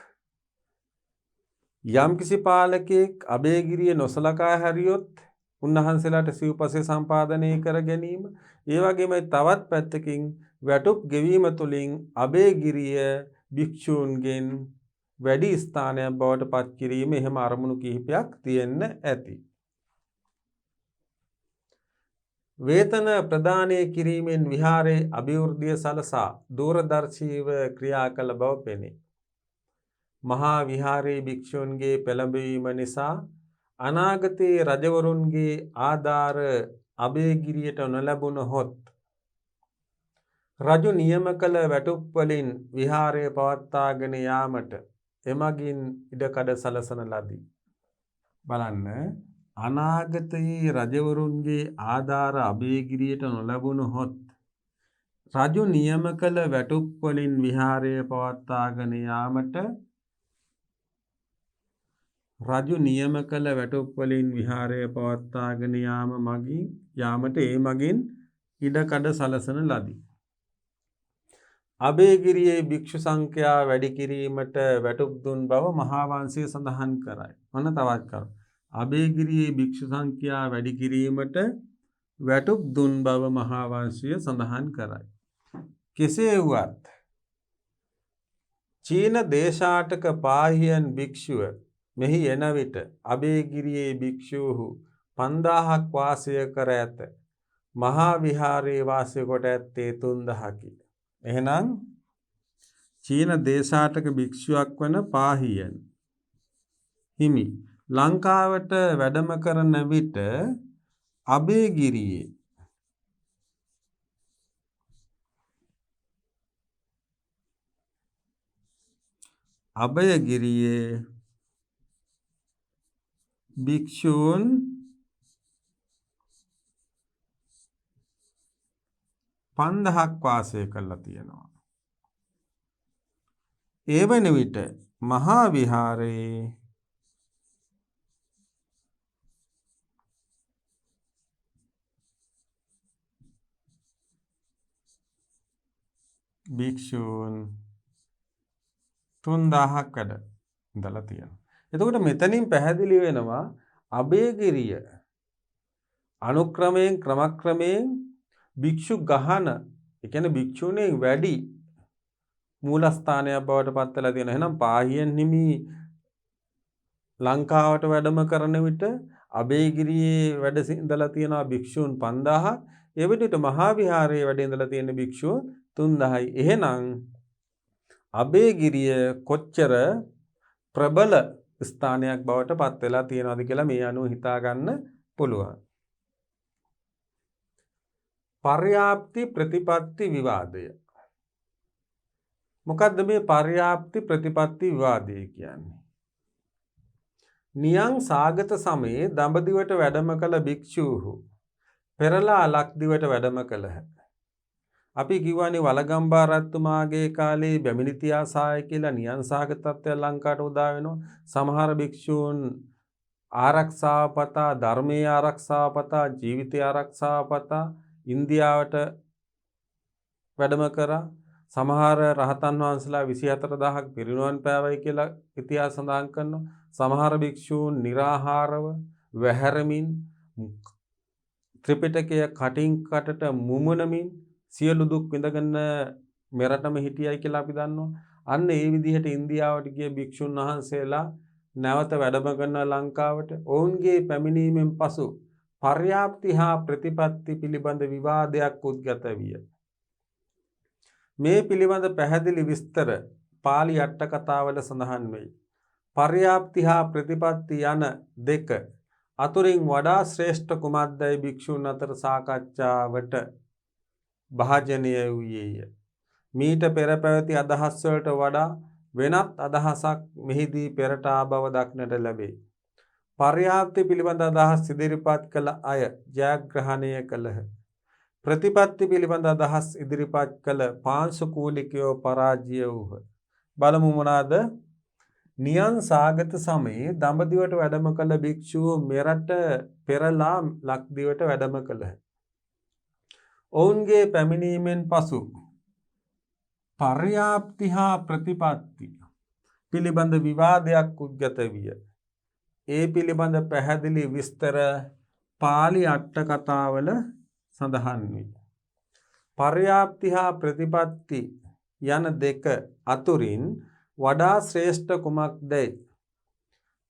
යම්කිසි පාලකයෙක් අබේගිරිය නොසලකා හැරියොත් උන්වහන්සේලාට සිව්පසය සම්පාදනය කර ගැනීම. ඒ වගේම තවත් පැත්තකින් වැටුප් ගෙවීම තුළින් අබේගිරිය භික්ෂූන්ගෙන් වැඩි ස්ථානයක් බවට පත් කිරීම, එහෙම අරමුණු කිහිපයක් තියෙන්න ඇති. වේතන ප්‍රදානය කිරීමෙන් විහාරයේ අභිවෘද්ධිය සලසා දූරදර්ශීව ක්‍රියා කළ බව පෙනේ. මහා විහාරයේ භික්ෂූන්ගේ පෙළඹවීම නිසා අනාගතයේ රජවරුන්ගේ ආධාර අබේගිරියට නොලැබුණහොත් රජු නියම කළ වැටුප් වලින් විහාරය පවත්වාගෙන යාමට එමගින් ඉඩකඩ සලසන ලදී. බලන්න, අනාගතයේ රජවරුන්ගේ ආධාර අබේගිරියට නොලැබුණහොත් රජු නියම කළ වැටුප් වලින් විහාරය පවත්වාගෙන යාමට යාමට ඒ මගින් ඉඩකඩ සලසන ලදී. අබේගිරියේ භික්ෂු සංඛ්‍යාව වැඩි කිරීමට වැටුප් දුන් බව මහාවංශය සඳහන් කරයි. මොන තවත් කරුණු? අබේගිරියේ භික්ෂු සංඛ්‍යාව වැඩි කිරීමට වැටුප් දුන් බව මහාවංශය සඳහන් කරයි. කෙසේ වුවත් චීන දේශාටක පාහියන් භික්ෂුව මෙහි එන විට අබේගිරියේ භික්ෂූහු 5000ක් වාසය කර ඇත. මහා විහාරයේ වාසය කොට ඇත්තේ 3000කි. එහෙනම් චීන දේශාටක භික්ෂුවක් වන පාහියන් හිමි ලංකාවට වැඩම කරන විට අබේගිරියේ අබේගිරියේ භික්ෂූන් 5000ක් වාසය කරලා තියෙනවා. ඒ වන විට මහා විහාරයේ භික්ෂූන් 3000ක් වැඩ ඉඳලා තියෙනවා. එතකොට මෙතනින් පැහැදිලි වෙනවා අබේගිරිය අනුක්‍රමයෙන් ක්‍රමක්‍රමයෙන් භික්ෂු ගහන, ඒ කියන්නේ භික්ෂුණීන් වැඩි මූලස්ථානයක් බවට පත් වෙලා තියෙනවා. එහෙනම් පාහියන් හිමි ලංකාවට වැඩම කරන විට අබේගිරියේ වැඩ ඉඳලා තියෙනවා භික්ෂූන් 5000ක්. ඒ විදිහට මහා විහාරයේ වැඩ ඉඳලා තියෙන භික්ෂූන් 3000යි. එහෙනම් අබේගිරිය කොච්චර ප්‍රබල ස්ථානයක් බවට පත් වෙලා තියෙනවද කියලා මේ අනුව හිතා ගන්න පුළුවන්. පර්යාප්ති ප්‍රතිපත්ති විවාදය. මොකද්ද මේ පර්යාප්ති ප්‍රතිපත්ති විවාදය කියන්නේ? නියං සාගත සමයේ දඹදිවට වැඩම කළ භික්ෂූහු පෙරලා ලක්දිවට වැඩම කළහ. අපි කියවනේ වලගම්බා රජතුමාගේ කාලේ බැමිණිතියාසාය කියලා නියං සාගත තත්ත්වය ලංකාවට උදා වෙනවා. සමහර භික්ෂූන් ආරක්ෂාව පතා, ධර්මයේ ආරක්ෂාව පතා, ජීවිතය ආරක්ෂාව පතා ඉන්දියාවට වැඩම කරා. සමහර රහතන් වහන්සේලා 24000ක් පිරිනුවන් පෑවයි කියලා ඉතිහාස සඳහන් කරනවා. සමහර භික්ෂූන් निराहारව වැහැරමින් ත්‍රිපිටකය කටින් කටට මුමුණමින් සියලු දුක් විඳගෙන මෙරටම හිටියයි කියලා අපි දන්නවා. අන්න ඒ විදිහට ඉන්දියාවට ගිය භික්ෂුන් වහන්සේලා නැවත වැඩම කරන ලංකාවට ඔවුන්ගේ පැමිණීමෙන් පසු පර්යාප්ති හා ප්‍රතිපත්ති පිළිබඳ විවාදයක් උද්ගත විය. මේ පිළිබඳ පැහැදිලි විස්තර පාලි අට කතාවල සඳහන් වෙයි. පර්යාප්ති හා ප්‍රතිපත්ති යන දෙක අතුරින් වඩා ශ්‍රේෂ්ඨ කුමක්දයි භික්ෂුන් අතර සාකච්ඡාවට භාජනය වූයේය. මීට පෙර පැවති අදහස් වලට වඩා වෙනත් අදහසක් මෙහිදී පෙරට ආබව දක්නට ලැබේ. පර්යාප්ති පිළිබඳ අදහස් ඉදිරිපත් කළ අය ජයග්‍රහණය කළහ. ප්‍රතිපත්ති පිළිබඳ අදහස් ඉදිරිපත් කළ පාංශුකූලිකයෝ පරාජය වූහ. බලමු මොනවාද? නියං සාගත සමයේ දඹදිවට වැඩම කළ භික්ෂුව මෙරට පෙරලා ලක්දිවට වැඩම කළහ. ඔවුන්ගේ පැමිණීමෙන් පසු පර්යාප්ති හා ප්‍රතිපත්ති පිළිබඳ විවාදයක් උද්ගත විය. ඒ පිළිබඳ පැහැදිලි විස්තර පාලි අට කතාවල සඳහන් වේ. පර්යාප්ති හා ප්‍රතිපත්ති යන දෙක අතුරින් වඩා ශ්‍රේෂ්ඨ කුමක්දයි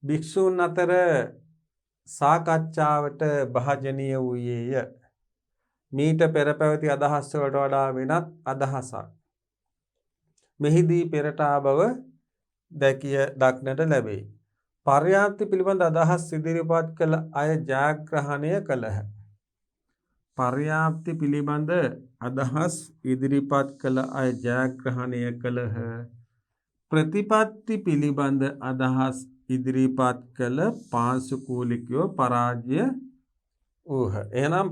භික්ෂූන් අතර සාකච්ඡාවට භාජනීය වූයේය. මීට පෙර පැවති අදහස් වලට වඩා වෙනත් අදහසක් මෙහිදී පෙරට ආබව දක්නට ලැබේ. පර්යාප්ති පිළිබඳ අදහස් ඉදිරිපත් කළ අය ජයග්‍රහණය කළහ. පර්යාප්ති පිළිබඳ අදහස් ඉදිරිපත් කළ අය ජයග්‍රහණය කළහ. ප්‍රතිපත්ති පිළිබඳ අදහස් ඉදිරිපත් කළ පාංශුකූලිකයෝ පරාජය වූහ. එහෙනම්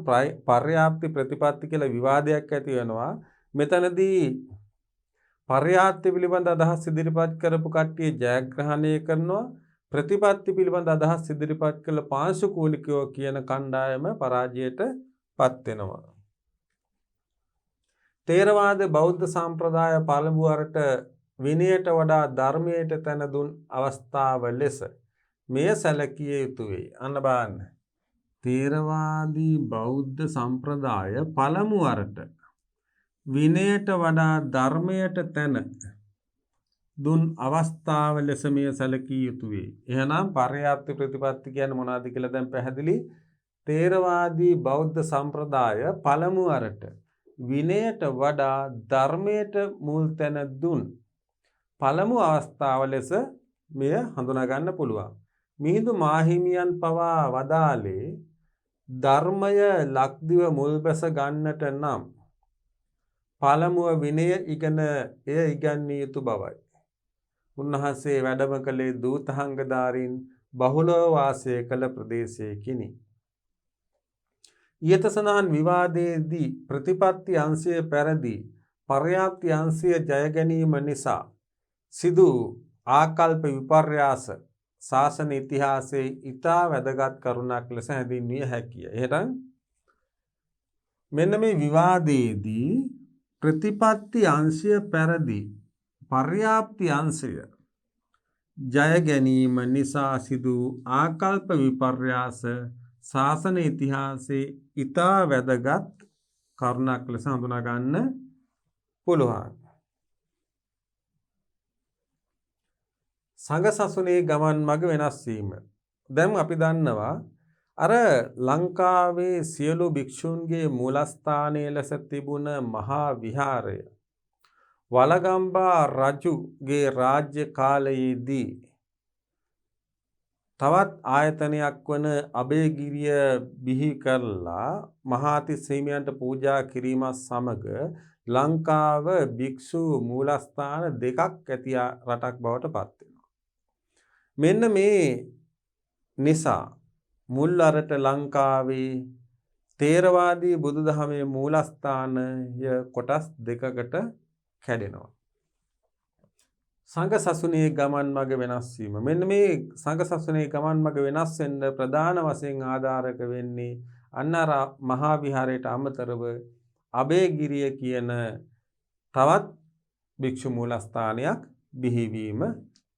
පර්යාප්ති ප්‍රතිපත්ති කියලා විවාදයක් ඇති වෙනවා. මෙතනදී පර්යාප්ති පිළිබඳ අදහස් ඉදිරිපත් කරපු කට්ටිය ජයග්‍රහණය කරනවා. ප්‍රතිපත්ති පිළිබඳ අදහස් ඉදිරිපත් කළ පාංශුකූලිකයෝ කියන කණ්ඩායම පරාජයට පත් වෙනවා. තේරවාද බෞද්ධ සම්ප්‍රදාය පළමු වරට විනයට වඩා ධර්මයට තැන දුන් අවස්ථාව ලෙස මෙය සැලකිය යුතු වේ. අන්න බලන්න. තේරවාදී බෞද්ධ සම්ප්‍රදාය පළමු වරට විනයට වඩා ධර්මයට තැන දුන් අවස්ථාව ලෙස මේ සැලකිය යුතු වේ. එහෙනම් පර්යාප්ත ප්‍රතිපත්ති කියන්නේ මොනවද කියලා දැන් පැහැදිලි. තේරවාදී බෞද්ධ සම්ප්‍රදාය පළමු වරට විනයට වඩා ධර්මයට මුල් තැන දුන් පළමු අවස්ථාව ලෙස මෙය හඳුනා ගන්න පුළුවන්. මිහිඳු මාහිමියන් පවා වදාළේ ධර්මය ලක්දිව මුල් බැස ගන්නට නම් පළමුව විනය ඉගෙන එය ඉගන්විය යුතු බවයි. උන්වහන්සේ වැඩම කළේ දූතහංගධාරීන් බහුලව වාසය කළ ප්‍රදේශයකිනි. ඊට සඳහන් විවාදයේදී ප්‍රතිපත්ති අංශය පැරදී පර්යාප්ති අංශය ජය ගැනීම නිසා සිදු ආකල්ප විපර්යාස ශාසන ඉතිහාසයේ ඉතා වැදගත් කරුණක් ලෙස හැඳින්විය හැකිය. එහෙනම් මෙන්න මේ විවාදයේදී ප්‍රතිපත්ති අංශය පැරදී පර්යාප්ති අංශය ජය ගැනීම නිසා සිදු ආකල්ප විපර්යාස ශාසන ඉතිහාසයේ ඉතා වැදගත් කරුණක් ලෙස හඳුනා ගන්න පුළුවන්. සංඝ සසුනේ ගමන් මඟ වෙනස් වීම. දැන් අපි දන්නවා අර ලංකාවේ සියලු භික්ෂුන්ගේ මූලස්ථානයේ ලෙස තිබුණ මහා විහාරය වලගම්බා රජුගේ රාජ්‍ය කාලයේදී තවත් ආයතනයක් වන අබේගිරිය බිහි කරලා මහාතිස්ස හිමියන්ට පූජා කිරීමත් සමග ලංකාව භික්ෂු මූලස්ථාන දෙකක් ඇති රටක් බවට පත් වෙනවා. මෙන්න මේ නිසා මුල් අරට ලංකාවේ තේරවාදී බුදුදහමේ මූලස්ථානය කොටස් දෙකකට කැඩෙනවා. සංඝ සසුනේ ගමන් මඟ වෙනස් වීම. මෙන්න මේ සංඝ සසුනේ ගමන් මඟ වෙනස් වෙන්න ප්‍රධාන වශයෙන් ආධාරක වෙන්නේ අන්නර මහා විහාරයට අමතරව අබේගිරිය කියන තවත් භික්ෂු මූලස්ථානයක් බිහිවීම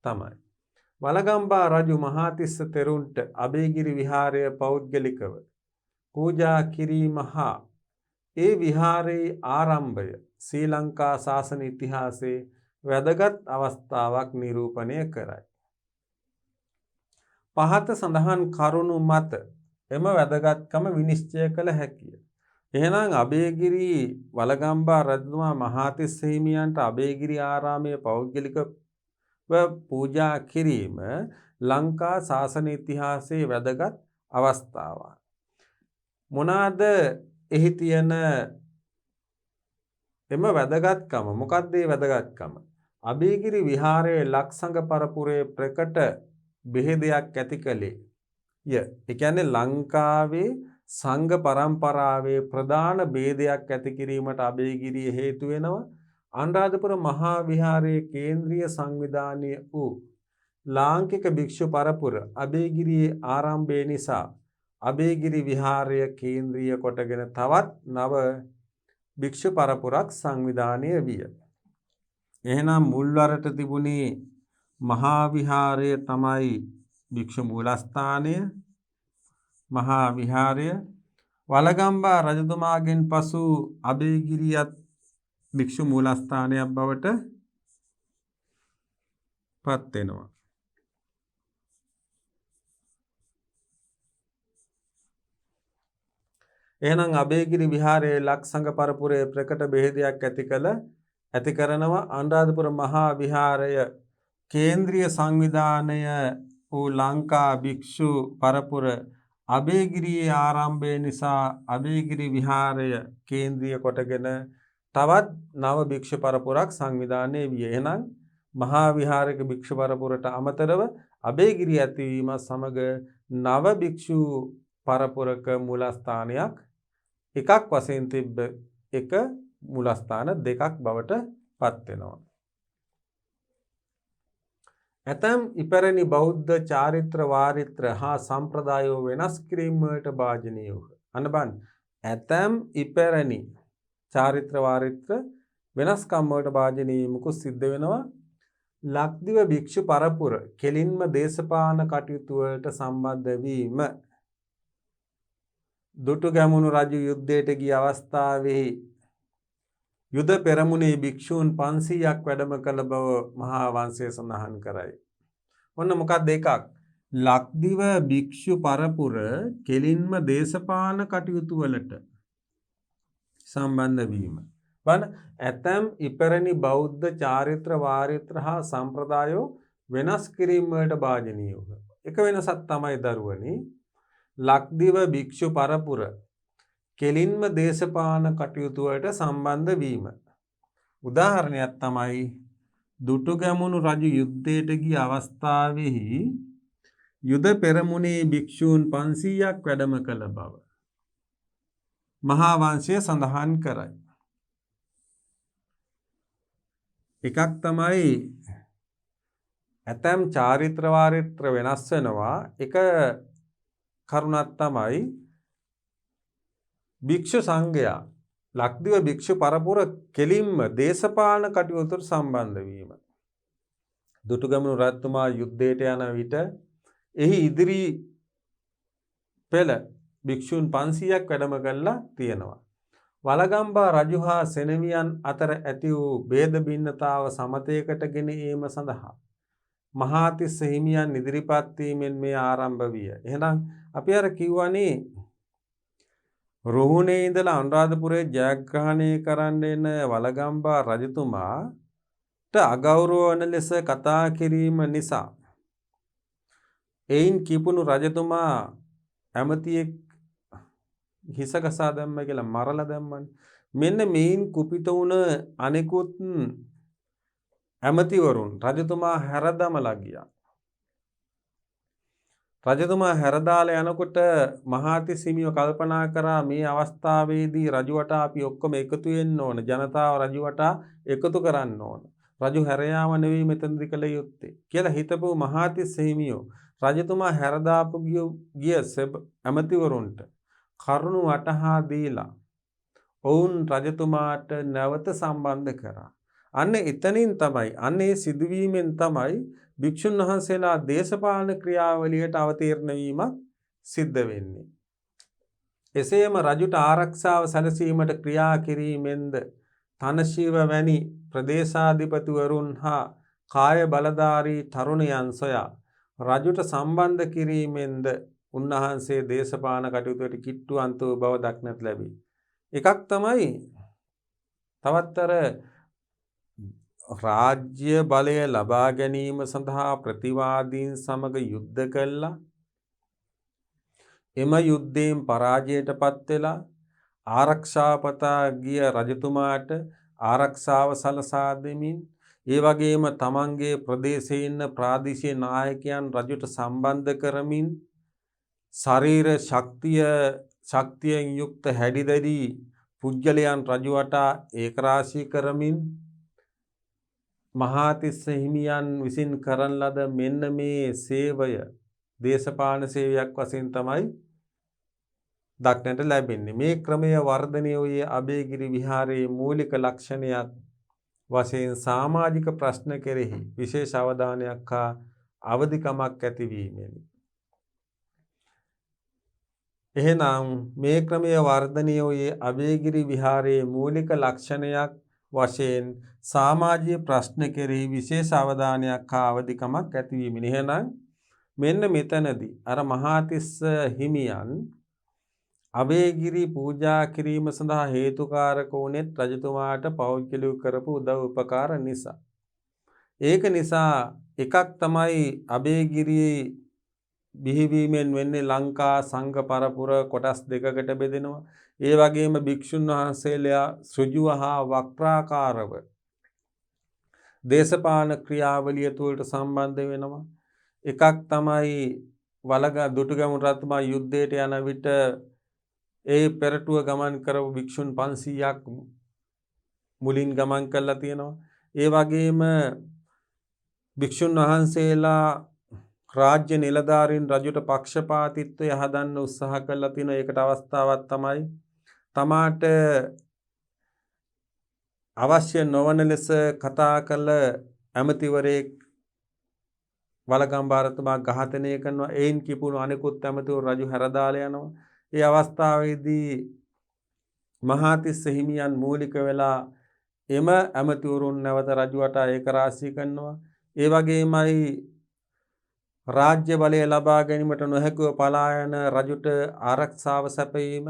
තමයි. වලගම්බා රජු මහාතිස්ස තෙරුන්ට අබේගිරි විහාරය පෞද්ගලිකව පූජා කිරීම හා ඒ විහාරයේ ආරම්භය ශ්‍රී ලංකා ශාසන ඉතිහාසයේ වැදගත් අවස්ථාවක් නිරූපණය කරයි. පහත සඳහන් කරුණු මත එම වැදගත්කම විනිශ්චය කළ හැකිය. එහෙනම් අබේගිරි වලගම්බා රජතුමා මහාතිස්ස හිමියන්ට අබේගිරි ආරාමයේ පෞද්ගලිකව පූජා කිරීම ලංකා ශාසන ඉතිහාසයේ වැදගත් අවස්ථාවක්. මොනවාද එහි තියෙන එම වැදගත්කම? මොකක්ද ඒ වැදගත්කම? අබේගිරි විහාරයේ ලක්සංග පරපුරේ ප්‍රකට බෙහෙදයක් ඇති කළේ ය. ඒ කියන්නේ ලංකාවේ සංඝ පරම්පරාවේ ප්‍රධාන බේදයක් ඇති කිරීමට අබේගිරිය හේතු වෙනවා. අනුරාධපුර මහා විහාරයේ කේන්ද්‍රීය සංවිධානය වූ ලාංකික භික්ෂු පරපුර අබේගිරියේ ආරම්භය නිසා අබේගිරි විහාරය කේන්ද්‍රීය කොටගෙන තවත් නව භික්ෂු පරපුරක් සංවිධානය විය. එහෙනම් මුල්වරට තිබුණේ මහා විහාරය තමයි භික්ෂු මූලස්ථානය. මහා විහාරය වලගම්බා රජතුමාගෙන් පසු අබේගිරියත් භික්ෂු මූලස්ථානයක් බවට පත් වෙනවා. එහෙනම් අබේගිරි විහාරයේ ලක්සංග පරපුරේ ප්‍රකට බෙහෙදයක් ඇති කරනවා. අනුරාධපුර මහා විහාරය කේන්ද්‍රීය සංවිධානය වූ ලංකා භික්ෂු පරපුර අබේගිරියේ ආරම්භය නිසා අබේගිරි විහාරය කේන්ද්‍රීය කොටගෙන තවත් නව භික්ෂු පරපුරක් සංවිධානය විය. එහෙනම් මහා විහාරක භික්ෂු පරපුරට අමතරව අබේගිරිය ඇතිවීම සමග නව භික්ෂු පරපුරක මූලස්ථානයක් එකක් වශයෙන් තිබ්බ එක මූලස්ථාන දෙකක් බවට පත් වෙනවා. ඇතැම් ඉපැරණි බෞද්ධ චාරිත්‍ර වාරිත්‍ර හා සම්ප්‍රදායෝ වෙනස් කිරීම වලට භාජනීය වූහ. අන්න බලන්න. ඇතැම් ඉපැරණි චාරිත්‍ර වාරිත්‍ර වෙනස්කම් වලට භාජනීය වීමකුත් සිද්ධ වෙනවා. ලක්දිව භික්ෂු පරපුර කෙලින්ම දේශපාලන කටයුතු වලට සම්බන්ධ වීම. දුටුගැමුණු රජු යුද්ධයට ගිය අවස්ථාවේ යුද පෙරමුණේ භික්ෂූන් 500ක් වැඩම කළ බව මහා වංශය සඳහන් කරයි. ඔන්න මොකක්ද එකක්? ලක්දිව භික්ෂු පරපුර කෙලින්ම දේශපාලන කටයුතු වලට සම්බන්ධ වීම. බලන්න ඇතැම් ඉපැරණි බෞද්ධ චාරිත්‍ර වාරිත්‍ර හා සම්ප්‍රදායෝ වෙනස් කිරීම වලට භාජනීය වූ. එක වෙනසක් තමයි දරුවනි ලක්දිව භික්ෂු පරපුර කෙලින්ම දේශපාලන කටයුතු වලට සම්බන්ධ වීම. උදාහරණයක් තමයි දුටුගැමුණු රජු යුද්ධයට ගිය අවස්ථාවෙහි යුද පෙරමුණේ භික්ෂූන් 500ක් වැඩම කළ බව මහා වංශය සඳහන් කරයි. එකක් තමයි ඇතැම් චාරිත්‍ර වාරිත්‍ර වෙනස් වෙනවා. එක කරුණක් තමයි භික්ෂු සංඝයා ලක්දිව භික්ෂු පරපුර කෙලින්ම දේශපාලන කටයුතු සම්බන්ධ වීම. දුටුගැමුණු රජතුමා යුද්ධයට යන විට එහි ඉදිරි පෙළ භික්ෂූන් 500ක් වැඩම කළා තියෙනවා. වලගම්බා රජු හා සෙනෙවියන් අතර ඇති වූ ભેද බින්නතාව සමතයකට ගෙන ඒම සඳහා මහාතිස්ස හිමියන් ඉදිරිපත් වීමෙන් මේ ආරම්භ විය. එහෙනම් අපි අර කිව්වනේ රුහුණේ ඉඳලා අනුරාධපුරයේ ජයග්‍රහණය කරන්න එන වලගම්බා රජතුමාට අගෞරව වන ලෙස කතා කිරීම නිසා එයින් කිපුණු රජතුමා ඇමතියෙක් හිස ගසා දැම්ම කියලා මරලා දැම්මනේ. මෙන්න මේන් කුපිත වුණ අනෙකුත් ඇමතිවරුන් රජතුමා හැරදමලා ගියා. රජතුමා හැරදාලා යනකොට මහාතිස්ස හිමියෝ කල්පනා කරා මේ අවස්ථාවේදී රජුවට අපි ඔක්කොම එකතු වෙන්න ඕන. ජනතාව රජුවට එකතු කරන්න ඕන. රජු හැර යාම නෙවෙයි මෙතනදි කළ යුත්තේ කියලා හිතපු මහාතිස්ස හිමියෝ රජතුමා හැරදාපු ගිය ඇමතිවරුන්ට කරුණු වටහා දීලා ඔවුන් රජතුමාට නැවත සම්බන්ධ කරා. අන්න එතනින් තමයි අන්නේ සිදුවීමෙන් තමයි භික්ෂුන් වහන්සේලා දේශපාලන ක්‍රියාවලියට අවතීර්ණ වීමක් සිද්ධ වෙන්නේ. එසේම රජුට ආරක්ෂාව සැලසීමට ක්‍රියා කිරීමෙන්ද තනශීව වැනි ප්‍රදේශාධිපතිවරුන් හා කාය බලධාරී තරුණයන් සොයා රජුට සම්බන්ධ කිරීමෙන්ද උන්වහන්සේ දේශපාලන කටයුතුවට කිට්ටුවන්ත වූ බව දක්නට ලැබේ. එකක් තමයි තවත්තර රාජ්‍ය බලය ලබා ගැනීම සඳහා ප්‍රතිවාදීන් සමග යුද්ධ කළා. එම යුද්ධයෙන් පරාජයට පත් වෙලා ආරක්ෂාපතා ගිය රජතුමාට ආරක්ෂාව සලසා දෙමින් ඒ වගේම තමන්ගේ ප්‍රදේශයේ ඉන්න ප්‍රාදේශීය නායකයන් රජුට සම්බන්ධ කරමින් ශරීර ශක්තියෙන් යුක්ත හැඩිදැඩි පුජ්‍යලයන් රජුවට ඒකරාශී කරමින් මහාතිස්ස හිමියන් විසින් කරන ලද මෙන්න මේ සේවය දේශපාලන සේවයක් වශයෙන් තමයි දක්නට ලැබෙන්නේ. මේ ක්‍රමය වර්ධනය වූයේ අබේගිරි විහාරයේ මූලික ලක්ෂණයක් වශයෙන් සමාජික ප්‍රශ්න කෙරෙහි විශේෂ අවධානයක් හා අවදිකමක් ඇතිවීමෙනි. එහෙනම් මේ ක්‍රමය වර්ධනය වූයේ අබේගිරි විහාරයේ මූලික ලක්ෂණයක් වශයෙන් සමාජීය ප්‍රශ්න කෙරෙහි විශේෂ අවධානයක් හා අවදිකමක් ඇතිවීමෙනි. එහෙනම් මෙන්න මෙතනදී අර මහාතිස්ස හිමියන් අබේගිරි පූජා කිරීම සඳහා හේතුකාරක වුණේ රජතුමාට පෞද්ගලික කරපු උදව් උපකාර නිසා. ඒක නිසා එකක් තමයි අබේගිරි බිහිවීමෙන් වෙන්නේ ලංකා සංඝ පරපුර කොටස් දෙකකට බෙදෙනවා. ඒ වගේම භික්ෂුන් වහන්සේලා සෘජුව හා වක්‍රාකාරව දේශපාලන ක්‍රියාවලිය තුළට සම්බන්ධ වෙනවා. එකක් තමයි දුටුගැමුණු රජතුමා යුද්ධයට යන විට ඒ පෙරටුව ගමන් කරපු භික්ෂුන් 500ක් මුලින් ගමන් කරලා තියෙනවා. ඒ වගේම භික්ෂුන් වහන්සේලා රාජ්‍ය නිලධාරීන් රජුට පක්ෂපාතීත්වය හදන්න උත්සාහ කළා තියෙනවා. ඒකට අවස්ථාවක් තමයි තමාට අවශ්‍ය නොවන ලෙස කතා කළ ඇමතිවරයෙක් වලගම්බාරතුමා ඝාතනය කරනවා. එයින් කිපුණු අනෙකුත් ඇමතිවරු රජු හැරදාලා යනවා. ඒ අවස්ථාවේදී මහාතිස්ස හිමියන් මූලික වෙලා එම ඇමතිවරුන් නැවත රජුවට ඒක රාශී කරනවා. ඒ වගේමයි රාජ්‍ය බලය ලබා ගැනීමට නොහැකිව පලා යන රජුට ආරක්ෂාව සැපයීම,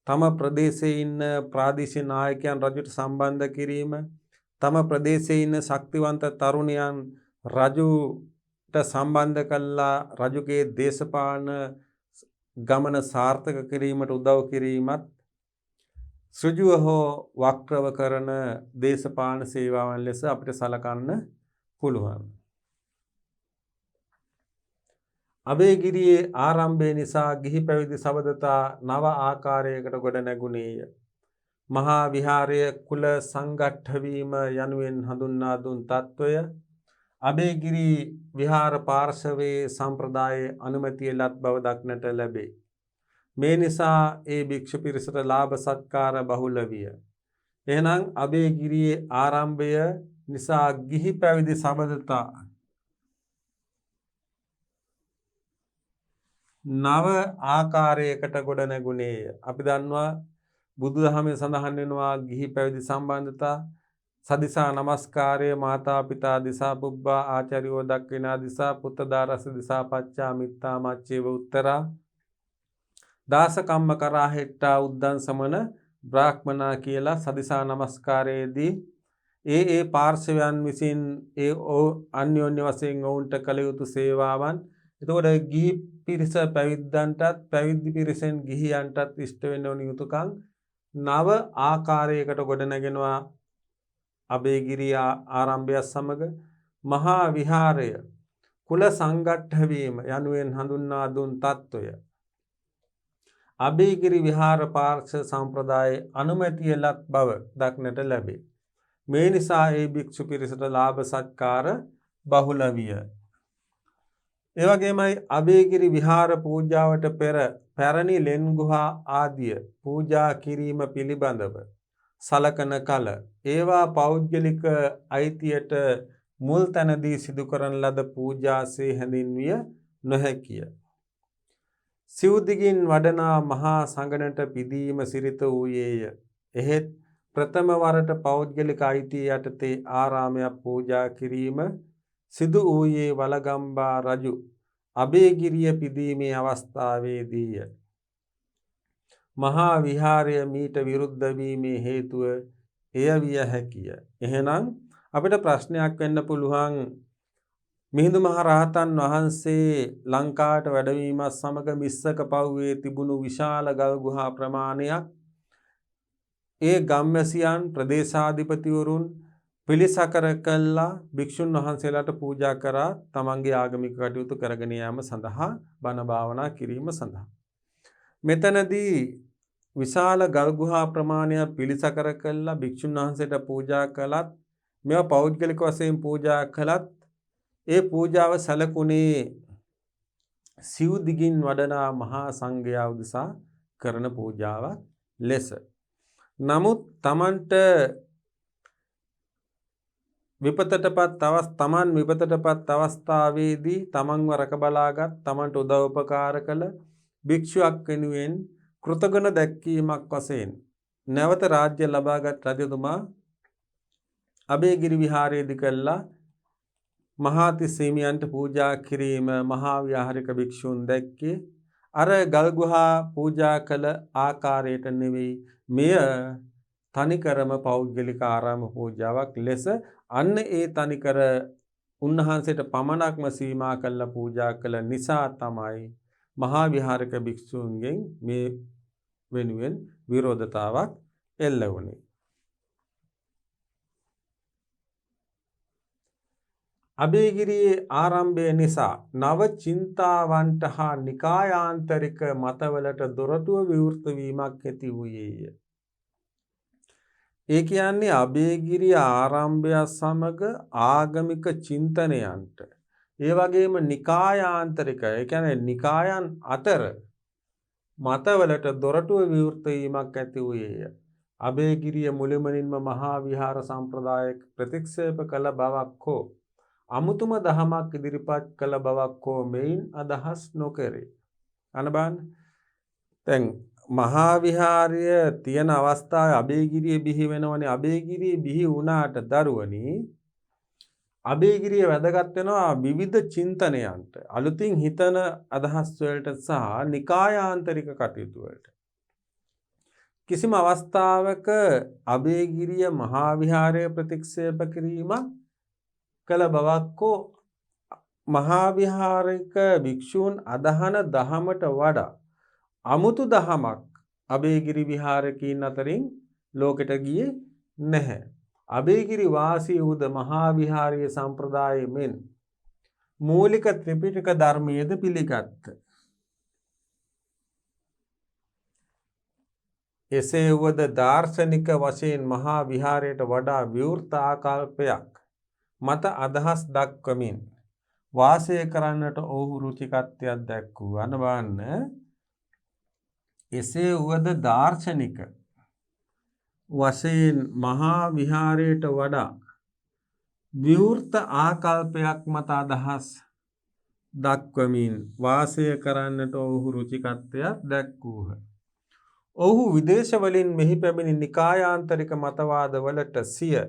තම ප්‍රදේශයේ ඉන්න ප්‍රාදේශීය නායකයන් රජුට සම්බන්ධ කිරීම, තම ප්‍රදේශයේ ඉන්න ශක්තිවන්ත තරුණයන් රජුට සම්බන්ධ කළා රජුගේ දේශපාලන ගමන සාර්ථක කිරීමට උදව් කිරීමත් සෘජුව හෝ වක්‍රව කරන දේශපාලන සේවාවන් ලෙස අපිට සලකන්න පුළුවන්. අබේගිරියේ ආරම්භය නිසා ගිහි පැවිදි සබඳතා නව ආකාරයකට ගොඩ නැගුණේය. මහා විහාරය කුල සංගට්ඨ වීම යනුවෙන් හඳුන්වා දුන් තත්වය අබේගිරි විහාර පාර්ශවයේ සම්ප්‍රදායේ අනුමැතිය ලත් බව දක්නට ලැබේ. මේ නිසා ඒ භික්ෂු පිරිසට ලාභ සත්කාර බහුල විය. එහෙනම් අබේගිරියේ ආරම්භය නිසා ගිහි පැවිදි සබඳතා නව ආකාරයකට ගොඩ නැගුණේය. අපි දන්නවා බුදුදහමේ සඳහන් වෙනවා ගිහි පැවිදි සම්බන්ධතා සදිසා නමස්කාරය මාතා පිතා දිසා පුබ්බා ආචාර්යෝ දක්විනා දිසා පුත්තදාරස දිසා පච්චා මිත්තා මච්චේව උත්තරා දාස කම්ම කරා හෙට්ටා උද්දන් සමන බ්‍රාහ්මනා කියලා සදිසා නමස්කාරයේදී ඒ පාර්ශවයන් විසින් අන්‍යෝන්‍ය වශයෙන් ඔවුන්ට කළ යුතු සේවාවන් එතකොට ගිහි පිරිස පැවිද්දන්ටත් පැවිදි පිරිසෙන් ගිහියන්ටත් ඉෂ්ට වෙන්න ඕන යුතුයකම් නව ආකාරයකට ගොඩනගෙනවා. අබේගිරිය ආරම්භය සමග මහා විහාරය කුල සංගට්ඨ වීම යනුවෙන් හඳුන්වා දුන් තත්වය අබේගිරි විහාර පාර්ශ්ව සම්ප්‍රදායේ අනුමැතිය ලත් බව දක්නට ලැබේ. මේ නිසා ඒ භික්ෂු පිරිසට ලාභ සත්කාර බහුල විය. ඒ වගේමයි අබේගිරි විහාර පූජාවට පෙර පැරණි ලෙන් ගුහා ආදිය පූජා කිරීම පිළිබඳව සලකන කල ඒවා පෞද්ගලික අයිතියට මුල් තැනදී සිදු කරන ලද පූජාසේ හැඳින්විය නොහැකිය. සිව්දිගින් වඩනා මහා සංඝනට පිදීම සිරිත වූයේය. එහෙත් ප්‍රථම වරට පෞද්ගලික අයිතිය යටතේ ආරාමයක් පූජා කිරීම සිදු වූයේ වලගම්බා රජු අබේගිරිය පිදීමේ අවස්ථාවේදීය. මහා විහාරය මීට විරුද්ධ වීමේ හේතුව එය විය හැකිය. එහෙනම් අපිට ප්‍රශ්නයක් වෙන්න පුළුවන් මිහිඳු මහ රහතන් වහන්සේ ලංකාවට වැඩවීමත් සමග මිස්සක පව්වේ තිබුණු විශාල ගල් ගුහා ප්‍රමාණයක් ඒ ගම්වැසියන් ප්‍රදේශාධිපතිවරුන් පිළිසකර කළා භික්ෂුන් වහන්සේලාට පූජා කරා තමන්ගේ ආගමික කටයුතු කරගෙන යාම සඳහා බණ භාවනා කිරීම සඳහා. මෙතනදී විශාල ගල් ගුහා ප්‍රමාණයක් පිළිසකර කළා භික්ෂුන් වහන්සේට පූජා කළත් මේවා පෞද්ගලික වශයෙන් පූජා කළත් ඒ පූජාව සැලකුණේ සිව් දිගින් වඩනා මහා සංඝයා උදෙසා කරන පූජාවක් ලෙස. නමුත් තමන්ට තමන් විපතටපත් අවස්ථාවේදී තමන්ව රැකබලාගත් තමන්ට උදව් උපකාර කළ භික්ෂුවක් වෙනුවෙන් කෘතගුණ දැක්වීමක් වශයෙන් නැවත රාජ්‍ය ලබාගත් රජතුමා අබේගිරි විහාරයේදී කළා මහාතිස්ස හිමියන්ට පූජා කිරීම මහා විහාරික භික්ෂුන් දැක්කේ අර ගල්ගුහා පූජා කළ ආකාරයට නෙවෙයි මෙය තනිකරම පෞද්ගලික ආරාම පූජාවක් ලෙස අන්න ඒ තනිකර උන්වහන්සේට පමණක්ම සීමා කළ පූජා කළ නිසා තමයි මහා විහාරික භික්ෂුන්ගෙන් මේ වෙනුවෙන් විරෝධතාවක් එල්ල වුණේ. අබේගිරියේ ආරම්භය නිසා නව චින්තාවන්ට හා නිකායාන්තරික මතවලට දොරටුව විවෘත වීමක් ඇති වූයේය. ඒ කියන්නේ අබේගිරිය ආරම්භය සමග ආගමික චින්තනයන්ට ඒ වගේම නිකායාන්තරික ඒ කියන්නේ නිකායන් අතර මතවලට දොරටුව විවෘත වීමක් ඇති වූයේය. අබේගිරිය මුළුමනින්ම මහා විහාර සම්ප්‍රදාය ප්‍රතික්ෂේප කළ බවක් හෝ අමුතුම දහමක් ඉදිරිපත් කළ බවක් හෝ මෙයින් අදහස් නොකරේ. අනබන් දැන් මහා විහාරය තියෙන අවස්ථාවේ අබේගිරිය බිහි වෙනවනේ. අබේගිරිය බිහි වුණාට දරුවනි අබේගිරිය වැදගත් වෙනවා විවිධ චින්තනයන්ට, අලුතින් හිතන අදහස් වලට සහ නිකායාන්තරික කටයුතු වලට. කිසිම අවස්ථාවක අබේගිරිය මහා විහාරය ප්‍රතික්ෂේප කිරීමක් කළ බවක් මහා විහාරික භික්ෂූන් අදහන දහමට වඩා අමුතු දහමක් අබේගිරි විහාරකීන් අතරින් ලෝකෙට ගියේ නැහැ. අබේගිරි වාසී වූද මහා විහාරීය සම්ප්‍රදායේ මෙන් මූලික ත්‍රිපිටක ධර්මයේද පිළිගත්. එසේ වුවද දාර්ශනික වශයෙන් මහා විහාරයට වඩා විවෘත ආකල්පයක් මත අදහස් දක්වමින් වාසය කරන්නට ඔහු රුචිකත්වයක් දැක්වූ. අන්න බලන්න, එසේ වුවද දාර්ශනික වශයෙන් මහා විහාරයට වඩා විවෘත ආකල්පයක් මත අදහස් දක්වමින් වාසය කරන්නට ඔහු රුචිකත්වයක් දැක්වූහ. ඔහු විදේශ වලින් මෙහි පැමිණි නිකායාන්තරික මතවාදවලට සිය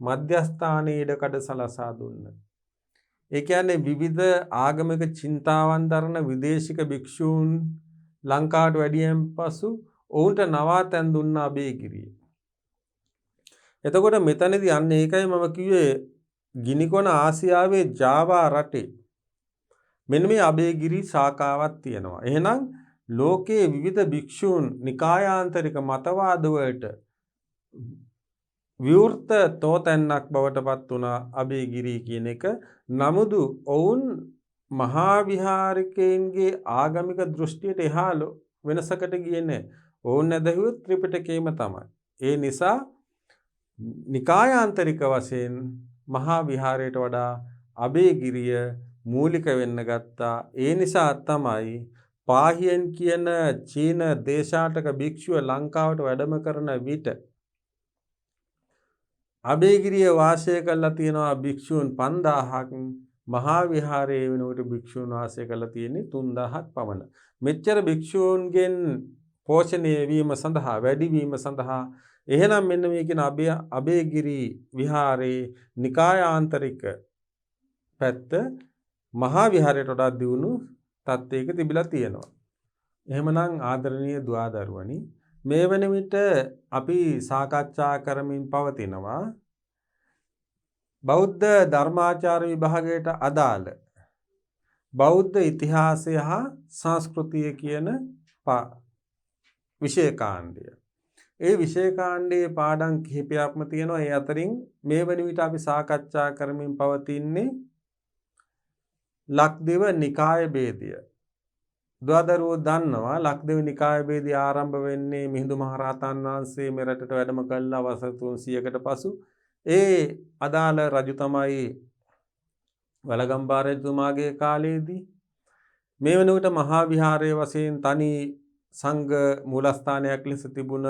මධ්‍යස්ථානයේ ඉඩකඩ සලසා දුන්න. ඒ කියන්නේ විවිධ ආගමික චින්තාවන් දරන විදේශික භික්ෂූන් ලංකාවට වැඩියෙන් පසු ඔවුන්ට නවාතැන් දුන්න අබේගිරිය. එතකොට මෙතනදී අන්න ඒකයි මම කිව්වේ ගිනිකොන ආසියාවේ ජාවා රටේ මෙන්න මේ අබේගිරි ශාඛාවක් තියෙනවා. එහෙනම් ලෝකයේ විවිධ භික්ෂූන් නිකායාන්තරික මතවාද වලට විවෘත තෝතැන්නක් බවට පත් වුණා අබේගිරි කියන එක. නමුදු ඔවුන් මහා විහාරිකයන්ගේ ආගමික දෘෂ්ටියට එහා වෙනසකට ගියේ නැහැ. ඔවුන් ඇදහුවේ ත්‍රිපිටකයම තමයි. ඒ නිසා නිකායාන්තරික වශයෙන් මහා විහාරයට වඩා අබේගිරිය මූලික වෙන්න ගත්තා. ඒ නිසා තමයි පාහියන් කියන චීන දේශාටක භික්ෂුව ලංකාවට වැඩම කරන විට අබේගිරිය වාසය කරලා තියෙනවා භික්ෂූන් 5000ක්. මහා විහාරයේ වෙනකොට භික්ෂූන් වාසය කරලා තියෙන්නේ 3000ක් පමණ. මෙච්චර භික්ෂූන්ගෙන් පෝෂණය වීම සඳහා, වැඩි වීම සඳහා එහෙනම් මෙන්න මේ කියන අබේගිරි විහාරයේ නිකායාන්තරික පැත්ත මහා විහාරයට වඩා දියුණු තත්ත්වයක තිබිලා තියෙනවා. එහෙමනම් ආදරණීය දුවදරුවනි, මේ වෙන විට අපි සාකච්ඡා කරමින් පවතිනවා බෞද්ධ ධර්මාචාර විභාගයට අදාළ බෞද්ධ ඉතිහාසය හා සංස්කෘතිය කියන විෂය කාණ්ඩය. ඒ විෂය කාණ්ඩයේ පාඩම් කිහිපයක්ම තියෙනවා. ඒ අතරින් මේ වෙන විට අපි සාකච්ඡා කරමින් පවතින්නේ ලක්දිව නිකාය භේදය. දුවදරුවෝ දන්නවා ලක්දිව නිකාය භේදය ආරම්භ වෙන්නේ මිහිඳු මහරහතන් වහන්සේ මෙරටට වැඩම කළා වසර 300කට පසු. ඒ අදාළ රජු තමයි වලගම්බා රජතුමාගේ කාලයේදී. මේ වෙනකොට මහා විහාරයේ වශයෙන් තනි සංඝ මූලස්ථානයක් ලෙස තිබුණ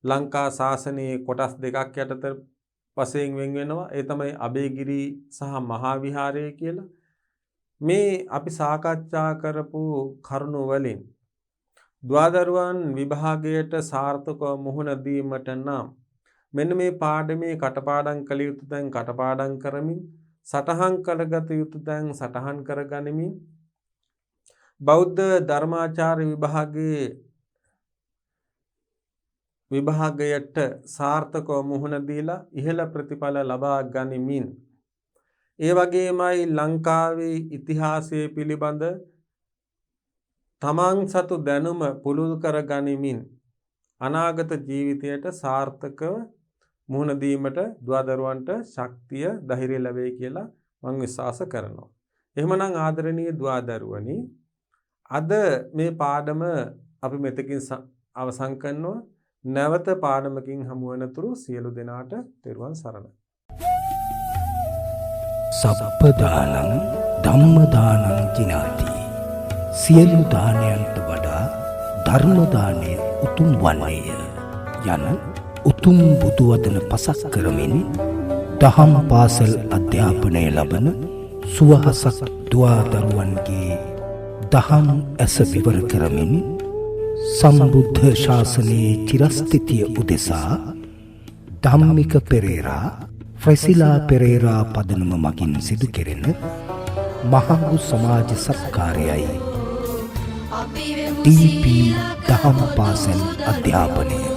ලංකා ශාසනයේ කොටස් දෙකක් යටතේ වශයෙන් වෙන් වෙනවා. ඒ තමයි අබේගිරි සහ මහා විහාරය කියලා. මේ අපි සාකච්ඡා කරපු කරුණු වලින් දුවදරුවන් විභාගයට සාර්ථකව මුහුණ දීමට නම් මෙන්න මේ පාඩමේ කටපාඩම් කළ යුතු තැන් කටපාඩම් කරමින්, සටහන් කරගත යුතු තැන් සටහන් කරගනිමින් බෞද්ධ ධර්මාචාර්ය විභාගයට සාර්ථකව මුහුණ දීලා ඉහළ ප්‍රතිඵල ලබා ගනිමින්, ඒ වගේමයි ලංකාවේ ඉතිහාසය පිළිබඳ තමන් සතු දැනුම පුළුල් කර ගනිමින් අනාගත ජීවිතයට සාර්ථකව මුහුණ දීමට දුවදරුවන්ට ශක්තිය, ධෛර්යය ලැබෙයි කියලා මම විශ්වාස කරනවා. එහෙමනම් ආදරණීය දුවදරුවනි, අද මේ පාඩම අපි මෙතකින් අවසන් කරනවා. නැවත පාඩමකින් හමු වෙනතුරු සියලු දෙනාට තෙරුවන් සරණයි. සප්පදානං ධම්මදානං ජිනාති. සියලු දානයන්ට වඩා ධර්ම දානය උතුම් වන්නේය යන උතුම් බුදු වදන පසක් කරමින් දහම් පාසල් අධ්‍යාපනය ලබන සුවහසක් දුවා දරුවන්ගේ දහම් ඇස විවර කරමින් සම්බුද්ධ ශාසනයේ චිරස්ථිතිය උදෙසා ධම්මික පෙරේරා ෆ්‍රැසිලා පෙරේරා පදනම මගින් සිදු කෙරෙන මහඟු සමාජ සත්කාරයයි අපි වෙමු ටීපී ශ්‍රී ලංකා දහම් පාසල් අධ්‍යාපනය.